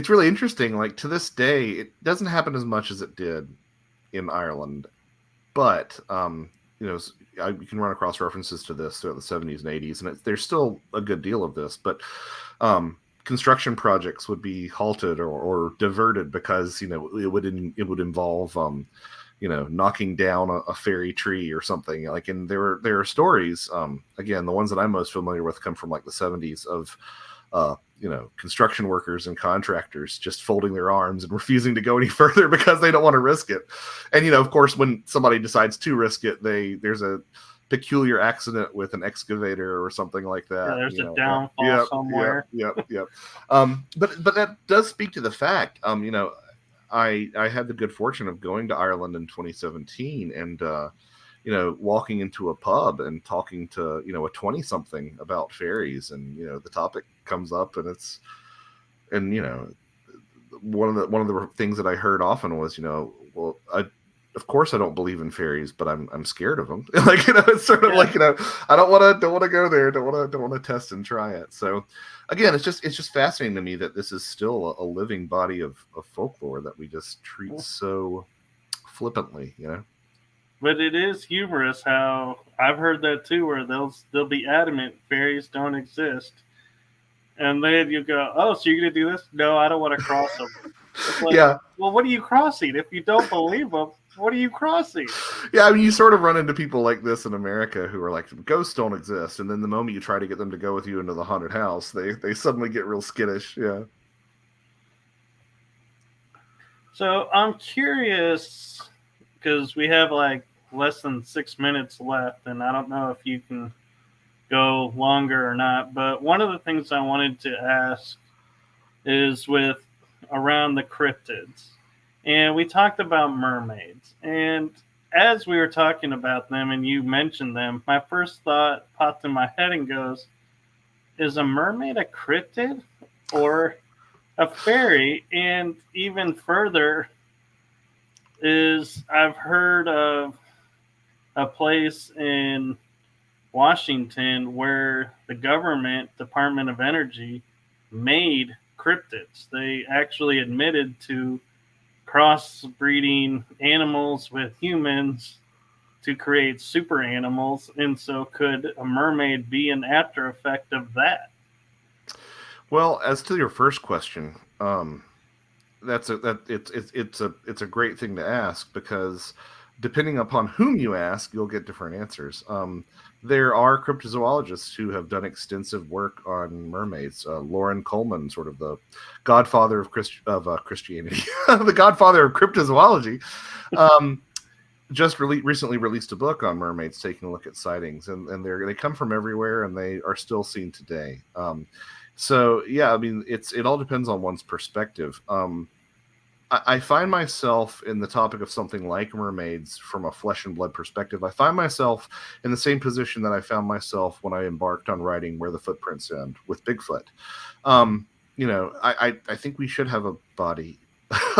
really interesting. Like, to this day, it doesn't happen as much as it did in Ireland, but you can run across references to this throughout the 70s and 80s, and there's still a good deal of this. But construction projects would be halted or diverted because it would involve knocking down a fairy tree or something. Like, and there are stories. Again, the ones that I'm most familiar with come from like the 70s of construction workers and contractors just folding their arms and refusing to go any further because they don't want to risk it. And of course, when somebody decides to risk it, there's a peculiar accident with an excavator or something like that. Yeah, there's a downfall somewhere. Yep. But that does speak to the fact. I had the good fortune of going to Ireland in 2017 and walking into a pub and talking to a 20-something about fairies, and the topic comes up, and one of the things that I heard often was, well, of course I don't believe in fairies, but I'm scared of them. Like, it's sort of like, I don't want to go there. Don't want to test and try it. So again, it's just fascinating to me that this is still a living body of folklore that we just treat so flippantly, But it is humorous how I've heard that too, where they'll be adamant fairies don't exist, and then you go, "Oh, so you're gonna do this? No, I don't want to cross them." Like, yeah. Well, what are you crossing? If you don't believe them, what are you crossing? Yeah, I mean, you sort of run into people like this in America who are like, ghosts don't exist, and then the moment you try to get them to go with you into the haunted house, they suddenly get real skittish. Yeah. So I'm curious because we have like less than 6 minutes left, and I don't know if you can go longer or not. But one of the things I wanted to ask is with around the cryptids. And we talked about mermaids. And as we were talking about them and you mentioned them, my first thought popped in my head and goes, is a mermaid a cryptid or a fairy? And even further is I've heard of a place in Washington where the government Department of Energy made cryptids. They actually admitted to crossbreeding animals with humans to create super animals. And so could a mermaid be an after effect of that? Well, as to your first question, it's a great thing to ask, because depending upon whom you ask, you'll get different answers. There are cryptozoologists who have done extensive work on mermaids. Lauren Coleman, sort of the godfather of Christianity, the godfather of cryptozoology, just recently released a book on mermaids, taking a look at sightings, and they come from everywhere, and they are still seen today. So yeah, I mean, it all depends on one's perspective. I find myself in the topic of something like mermaids from a flesh and blood perspective. I find myself in the same position that I found myself when I embarked on writing Where the Footprints End with Bigfoot. I think we should have a body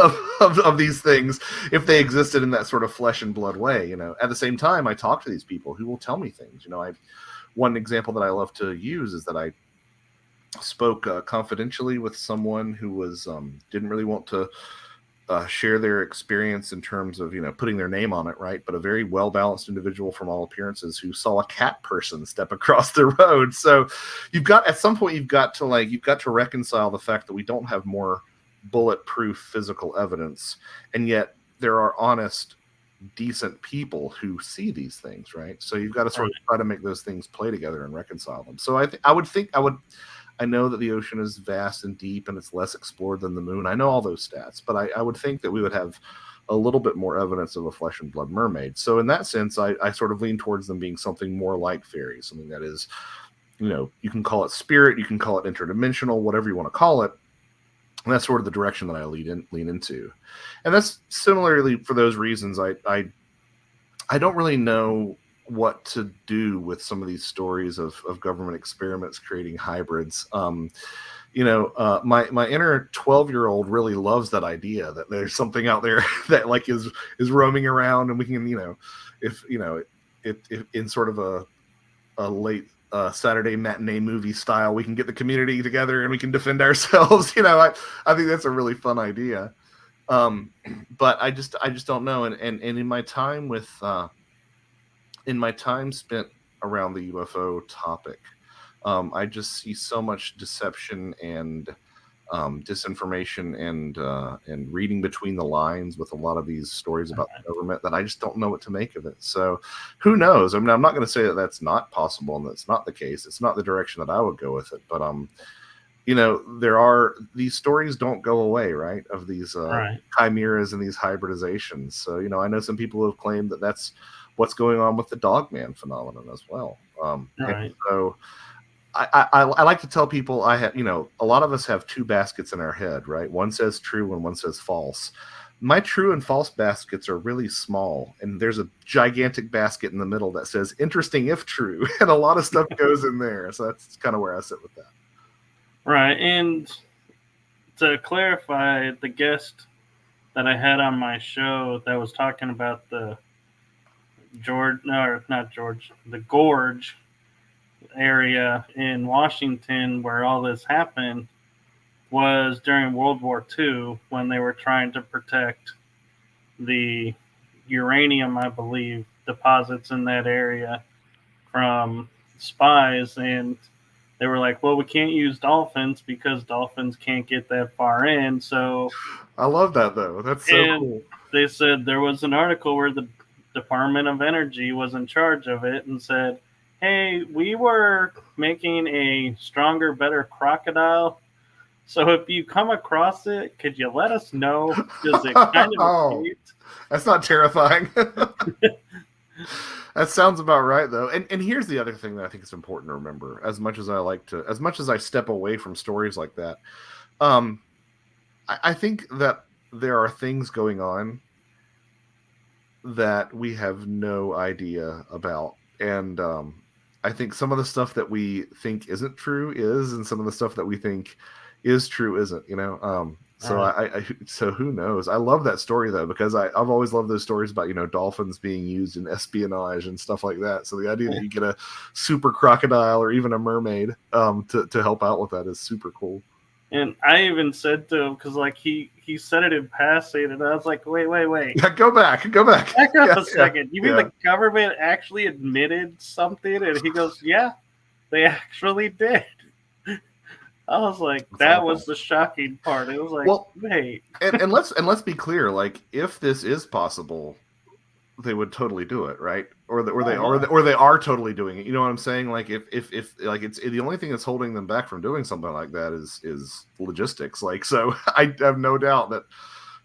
of these things if they existed in that sort of flesh and blood way. At the same time, I talk to these people who will tell me things. One example that I love to use is that I spoke confidentially with someone who was didn't really want to share their experience in terms of putting their name on it, right? But a very well balanced individual from all appearances who saw a cat person step across the road. So at some point you've got to reconcile the fact that we don't have more bulletproof physical evidence, and yet there are honest, decent people who see these things, right? So you've got to sort of try to make those things play together and reconcile them. So I know that the ocean is vast and deep and it's less explored than the moon. I know all those stats, but I would think that we would have a little bit more evidence of a flesh and blood mermaid. So in that sense, I sort of lean towards them being something more like fairies, something that is, you can call it spirit, you can call it interdimensional, whatever you want to call it. And that's sort of the direction that I lean into. And that's similarly for those reasons. I don't really know what to do with some of these stories of government experiments creating hybrids. My inner 12-year-old really loves that idea that there's something out there that is roaming around, and we can, if in sort of a late Saturday matinee movie style, we can get the community together and we can defend ourselves. I think that's a really fun idea. But I just don't know. And in my time spent around the UFO topic, I just see so much deception and disinformation and reading between the lines with a lot of these stories about the government that I just don't know what to make of it. So who knows? I mean, I'm not going to say that that's not possible and that's not the case. It's not the direction that I would go with it. But these stories don't go away, right? Of these chimeras and these hybridizations. So I know some people have claimed that that's what's going on with the Dogman phenomenon as well. And so I like to tell people a lot of us have two baskets in our head, right? One says true and one says false. My true and false baskets are really small, and there's a gigantic basket in the middle that says interesting if true, and a lot of stuff goes in there. So that's kind of where I sit with that. Right. And to clarify, the guest that I had on my show that was talking about the Gorge area in Washington where all this happened was during World War II, when they were trying to protect the uranium, I believe, deposits in that area from spies. And they were like, well, we can't use dolphins because dolphins can't get that far in. So I love that, though. That's so cool. They said there was an article where the Department of Energy was in charge of it and said, hey, we were making a stronger, better crocodile. So if you come across it, could you let us know? Because it kind of escaped. That's not terrifying. That sounds about right, though. And here's the other thing that I think is important to remember. As much as I step away from stories like that, I think that there are things going on that we have no idea about. And I think some of the stuff that we think isn't true is, and some of the stuff that we think is true isn't, So who knows? I love that story, though, because I've always loved those stories about, dolphins being used in espionage and stuff like that. So the idea that you get a super crocodile or even a mermaid to help out with that is super cool. And I even said to him, because he said it in passing, and I was like, wait. Yeah, go back. Back up a second. You mean the government actually admitted something? And he goes, yeah, they actually did. I was like, that was the shocking part. It was like, wait. and let's be clear. Like, if this is possible, they would totally do it, right? Or Oh, they are totally doing it. You know what I'm saying? Like if like it's the only thing that's holding them back from doing something like that is logistics. Like so, I have no doubt that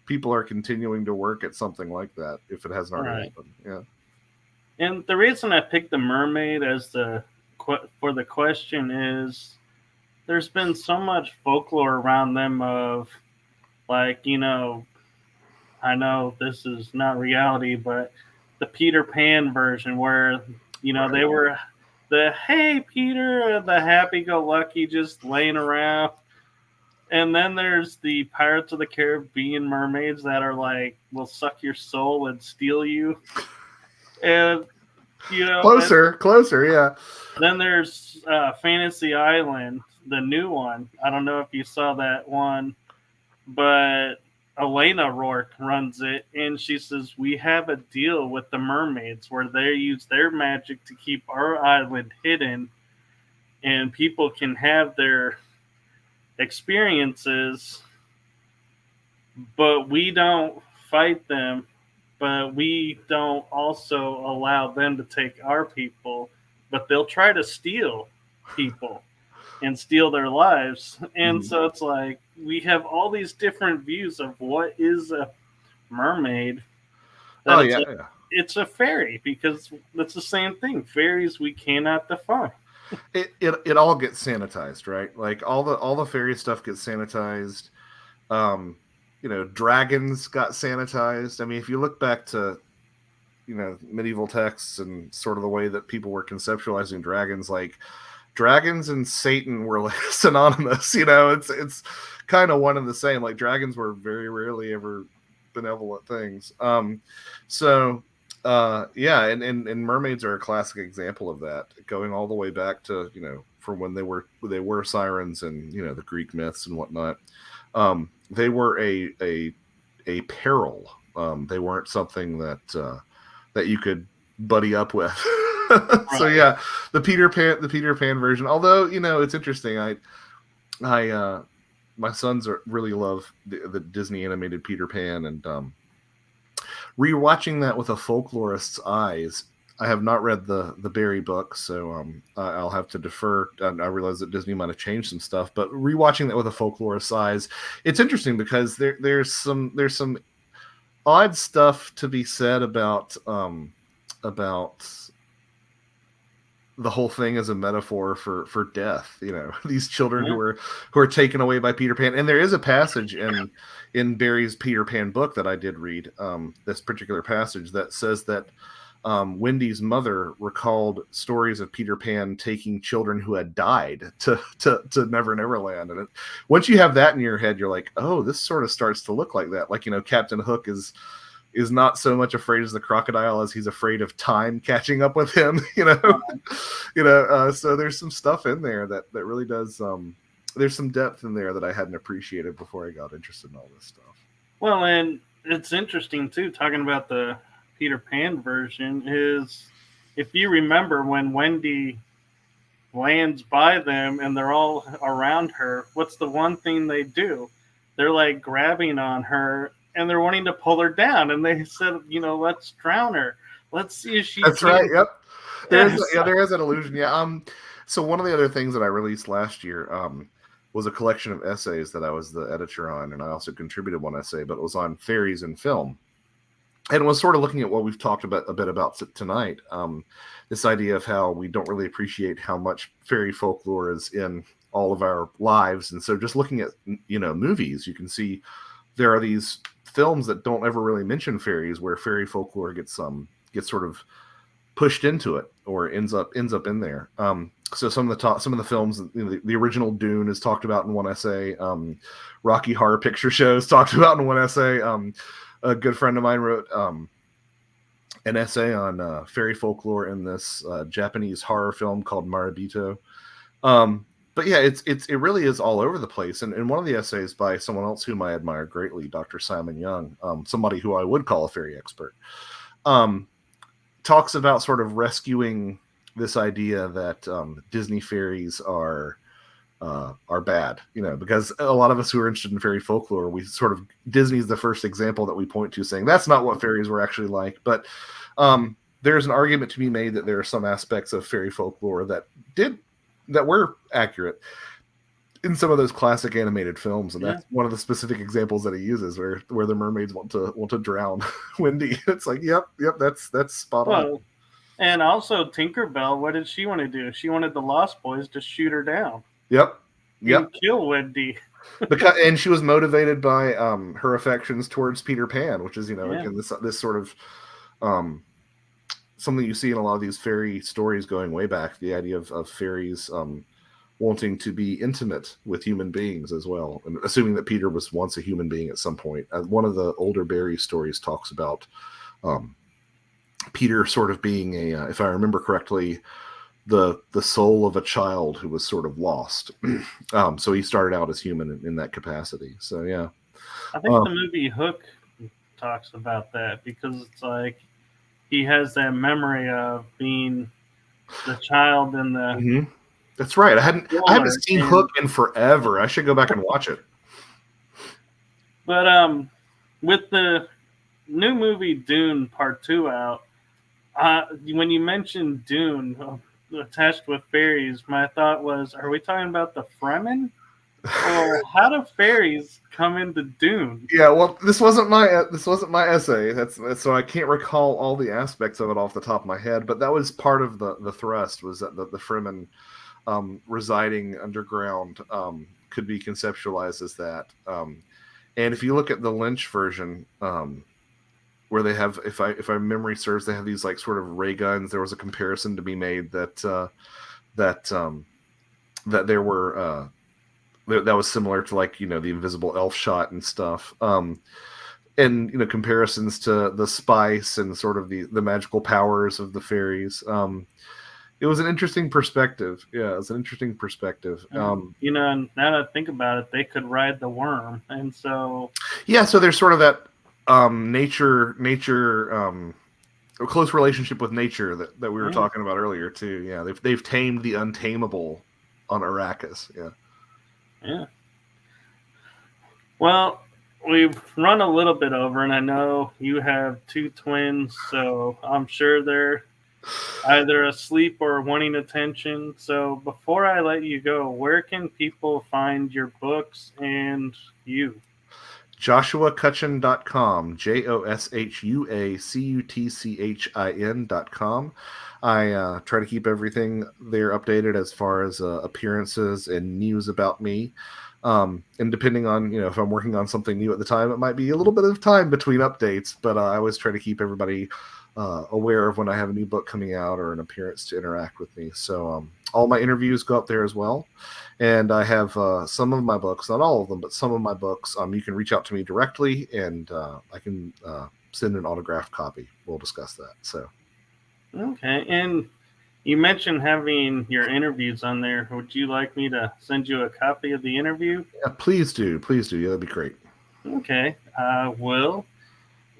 people are continuing to work at something like that if it hasn't yeah. already Right. happened. Yeah. And the reason I picked the mermaid as for the question is there's been so much folklore around them of like, I know this is not reality, but the Peter Pan version where, Right. they were the hey Peter, the happy go lucky just laying around. And then there's the Pirates of the Caribbean mermaids that are like will suck your soul and steal you. And and Closer, yeah. then there's Fantasy Island, the new one. I don't know if you saw that one, but Elena Rourke runs it, and she says we have a deal with the mermaids where they use their magic to keep our island hidden, and people can have their experiences, but we don't fight them, but we don't also allow them to take our people, but they'll try to steal people and steal their lives. And Mhm. so it's like we have all these different views of what is a mermaid that Oh it's yeah, a yeah. it's a fairy because it's the same thing. Fairies we cannot define. It all gets sanitized, right? Like all the fairy stuff gets sanitized. Um, dragons got sanitized. I mean, if you look back to medieval texts and sort of the way that people were conceptualizing dragons, like dragons and Satan were like synonymous. It's kind of one and the same. Like dragons were very rarely ever benevolent things. So yeah, and mermaids are a classic example of that, going all the way back to from when they were sirens and the Greek myths and whatnot. They were a peril. They weren't something that you could buddy up with. So Right. yeah, the Peter Pan version. Although it's interesting. I my sons really love the Disney animated Peter Pan, and rewatching that with a folklorist's eyes. I have not read the Barry book, so I'll have to defer. I realize that Disney might have changed some stuff, but rewatching that with a folklorist's eyes, it's interesting because there's some odd stuff to be said about the whole thing as a metaphor for death. These children Yeah. who are taken away by Peter Pan. And there is a passage in Barry's Peter Pan book that I did read, this particular passage that says that Wendy's mother recalled stories of Peter Pan taking children who had died to Never Never Land. And once you have that in your head, you're like, oh, this sort of starts to look like that. Like, Captain Hook is not so much afraid as the crocodile as he's afraid of time catching up with him. So there's some stuff in there that really does. There's some depth in there that I hadn't appreciated before I got interested in all this stuff. Well, and it's interesting too, talking about the Peter Pan version, is if you remember when Wendy lands by them and they're all around her, what's the one thing they do? They're like grabbing on her and they're wanting to pull her down. And they said, let's drown her. Let's see if she That's right. can. Yep. Yeah, There is an illusion. Yeah. So one of the other things that I released last year was a collection of essays that I was the editor on, and I also contributed one essay, but it was on fairies in film, and it was sort of looking at what we've talked about a bit about tonight. This idea of how we don't really appreciate how much fairy folklore is in all of our lives, and so just looking at movies, you can see there are these films that don't ever really mention fairies, where fairy folklore gets sort of pushed into it or ends up in there. So some of the films, the original Dune is talked about in one essay. Rocky Horror Picture Show is talked about in one essay. A good friend of mine wrote an essay on fairy folklore in this Japanese horror film called Marabito. But yeah, it really is all over the place. And one of the essays by someone else whom I admire greatly, Dr. Simon Young, somebody who I would call a fairy expert, talks about sort of rescuing this idea that Disney fairies are are bad, because a lot of us who are interested in fairy folklore, we sort of, Disney's the first example that we point to saying that's not what fairies were actually like. But there's an argument to be made that there are some aspects of fairy folklore that were accurate in some of those classic animated films, and that's one of the specific examples that he uses, where the mermaids want to drown Wendy. It's like, yep, that's spot on. And also Tinkerbell, what did she want to do? She wanted the Lost Boys to shoot her down. Yep. And kill Wendy. And she was motivated by her affections towards Peter Pan, which is, again, this sort of something you see in a lot of these fairy stories going way back, the idea of fairies wanting to be intimate with human beings as well, and assuming that Peter was once a human being at some point. One of the older Barry stories talks about Peter sort of being if I remember correctly, the soul of a child who was sort of lost. So he started out as human in that capacity. So yeah, I think the movie Hook talks about that, because it's like he has that memory of being the child in the. Mm-hmm. That's right. I haven't seen Hook in forever. I should go back and watch it. But with the new movie Dune Part 2 out, when you mentioned Dune attached with fairies, my thought was, are we talking about the Fremen? Or how do fairies come into Dune? Yeah, well, this wasn't my essay. That's so I can't recall all the aspects of it off the top of my head, but that was part of the thrust, was that the Fremen residing underground could be conceptualized as that. And if you look at the Lynch version, where they have, if my memory serves, they have these like sort of ray guns. There was a comparison to be made that there were that was similar to, like, the invisible elf shot and stuff. And comparisons to the spice and sort of the magical powers of the fairies. It was an interesting perspective. Yeah, it was an interesting perspective. Now that I think about it, they could ride the worm, and so so there's sort of that nature a close relationship with nature that we were talking about earlier too. Yeah, they've tamed the untamable on Arrakis. Yeah. Well, we've run a little bit over, and I know you have two twins, so I'm sure they're either asleep or wanting attention. So before I let you go, where can people find your books and you? JoshuaCutchin.com, JOSHUACUTCHIN.com. I try to keep everything there updated as far as appearances and news about me. And depending on, if I'm working on something new at the time, it might be a little bit of time between updates, but I always try to keep everybody aware of when I have a new book coming out or an appearance to interact with me. So all my interviews go up there as well. And I have some of my books, not all of them, but some of my books. You can reach out to me directly, and I can send an autographed copy. We'll discuss that. So, okay. And you mentioned having your interviews on there. Would you like me to send you a copy of the interview? Yeah, please do. Please do. Yeah, that'd be great. Okay, I will.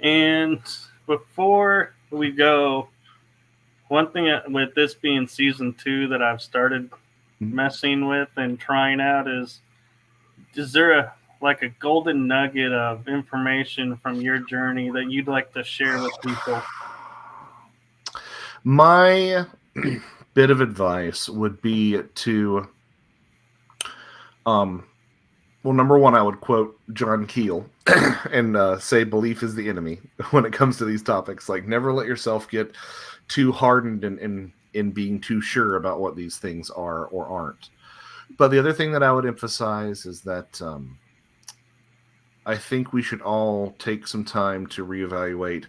And before we go, one thing with this being season 2 that I've started messing with and trying out is there a golden nugget of information from your journey that you'd like to share with people? My bit of advice would be to, well, number one, I would quote John Keel and say belief is the enemy when it comes to these topics. Like, never let yourself get too hardened in being too sure about what these things are or aren't. But the other thing that I would emphasize is that I think we should all take some time to reevaluate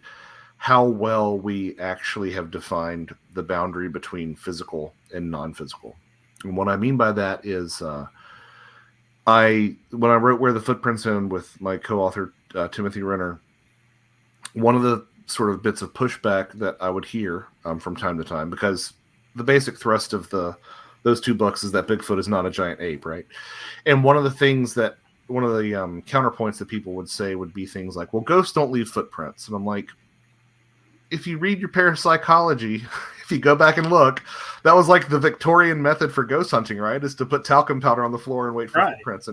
how well we actually have defined the boundary between physical and non-physical. And what I mean by that is when I wrote Where the Footprints End with my co-author Timothy Renner, one of the sort of bits of pushback that I would hear from time to time, because the basic thrust of those two books is that Bigfoot is not a giant ape, right? And one of the counterpoints that people would say would be things like, well, ghosts don't leave footprints. And I'm like, if you read your parapsychology, if you go back and look, that was like the Victorian method for ghost hunting, right? Is to put talcum powder on the floor and wait for footprints.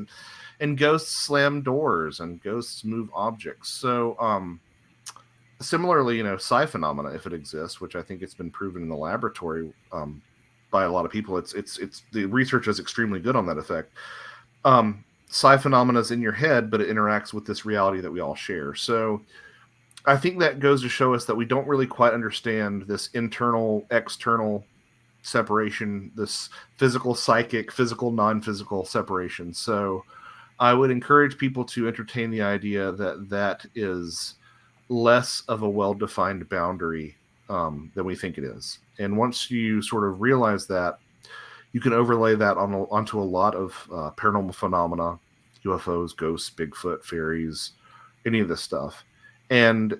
And ghosts slam doors and ghosts move objects. So similarly, psi phenomena, if it exists, which I think it's been proven in the laboratory by a lot of people, it's the research is extremely good on that effect. Psi phenomena is in your head, but it interacts with this reality that we all share. So I think that goes to show us that we don't really quite understand this internal, external separation, this physical, psychic, physical, non-physical separation. So I would encourage people to entertain the idea that that is less of a well-defined boundary than we think it is. And once you sort of realize that, you can overlay that onto a lot of paranormal phenomena, UFOs, ghosts, Bigfoot, fairies, any of this stuff. And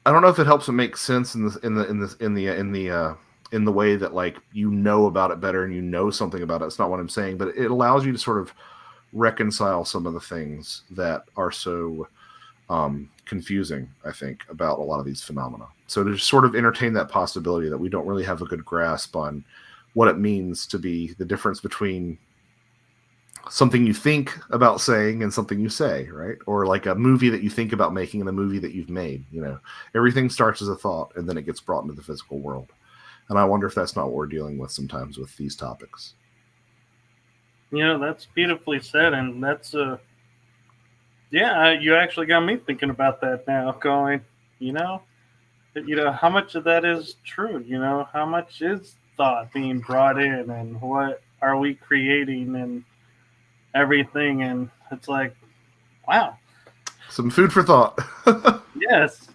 I don't know if it helps it make sense in the way that, like, about it better and something about it. It's not what I'm saying, but it allows you to sort of reconcile some of the things that are so confusing, I think, about a lot of these phenomena. So to sort of entertain that possibility that we don't really have a good grasp on what it means to be the difference between something you think about saying and something you say, right? Or like a movie that you think about making and a movie that you've made. Everything starts as a thought and then it gets brought into the physical world. And I wonder if that's not what we're dealing with sometimes with these topics. That's beautifully said, and that's you actually got me thinking about that now. Going, how much of that is true? How much is thought being brought in, and what are we creating, and everything? And it's like, wow, some food for thought. Yes.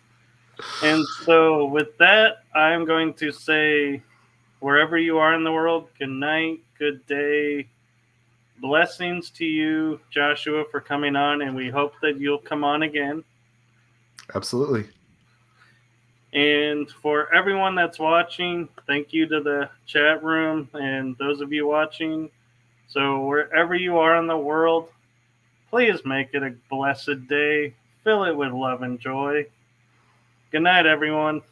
And so with that, I'm going to say, wherever you are in the world, good night, good day. Blessings to you, Joshua, for coming on, and we hope that you'll come on again. Absolutely. And for everyone that's watching, thank you to the chat room and those of you watching. So wherever you are in the world, please make it a blessed day. Fill it with love and joy. Good night, everyone.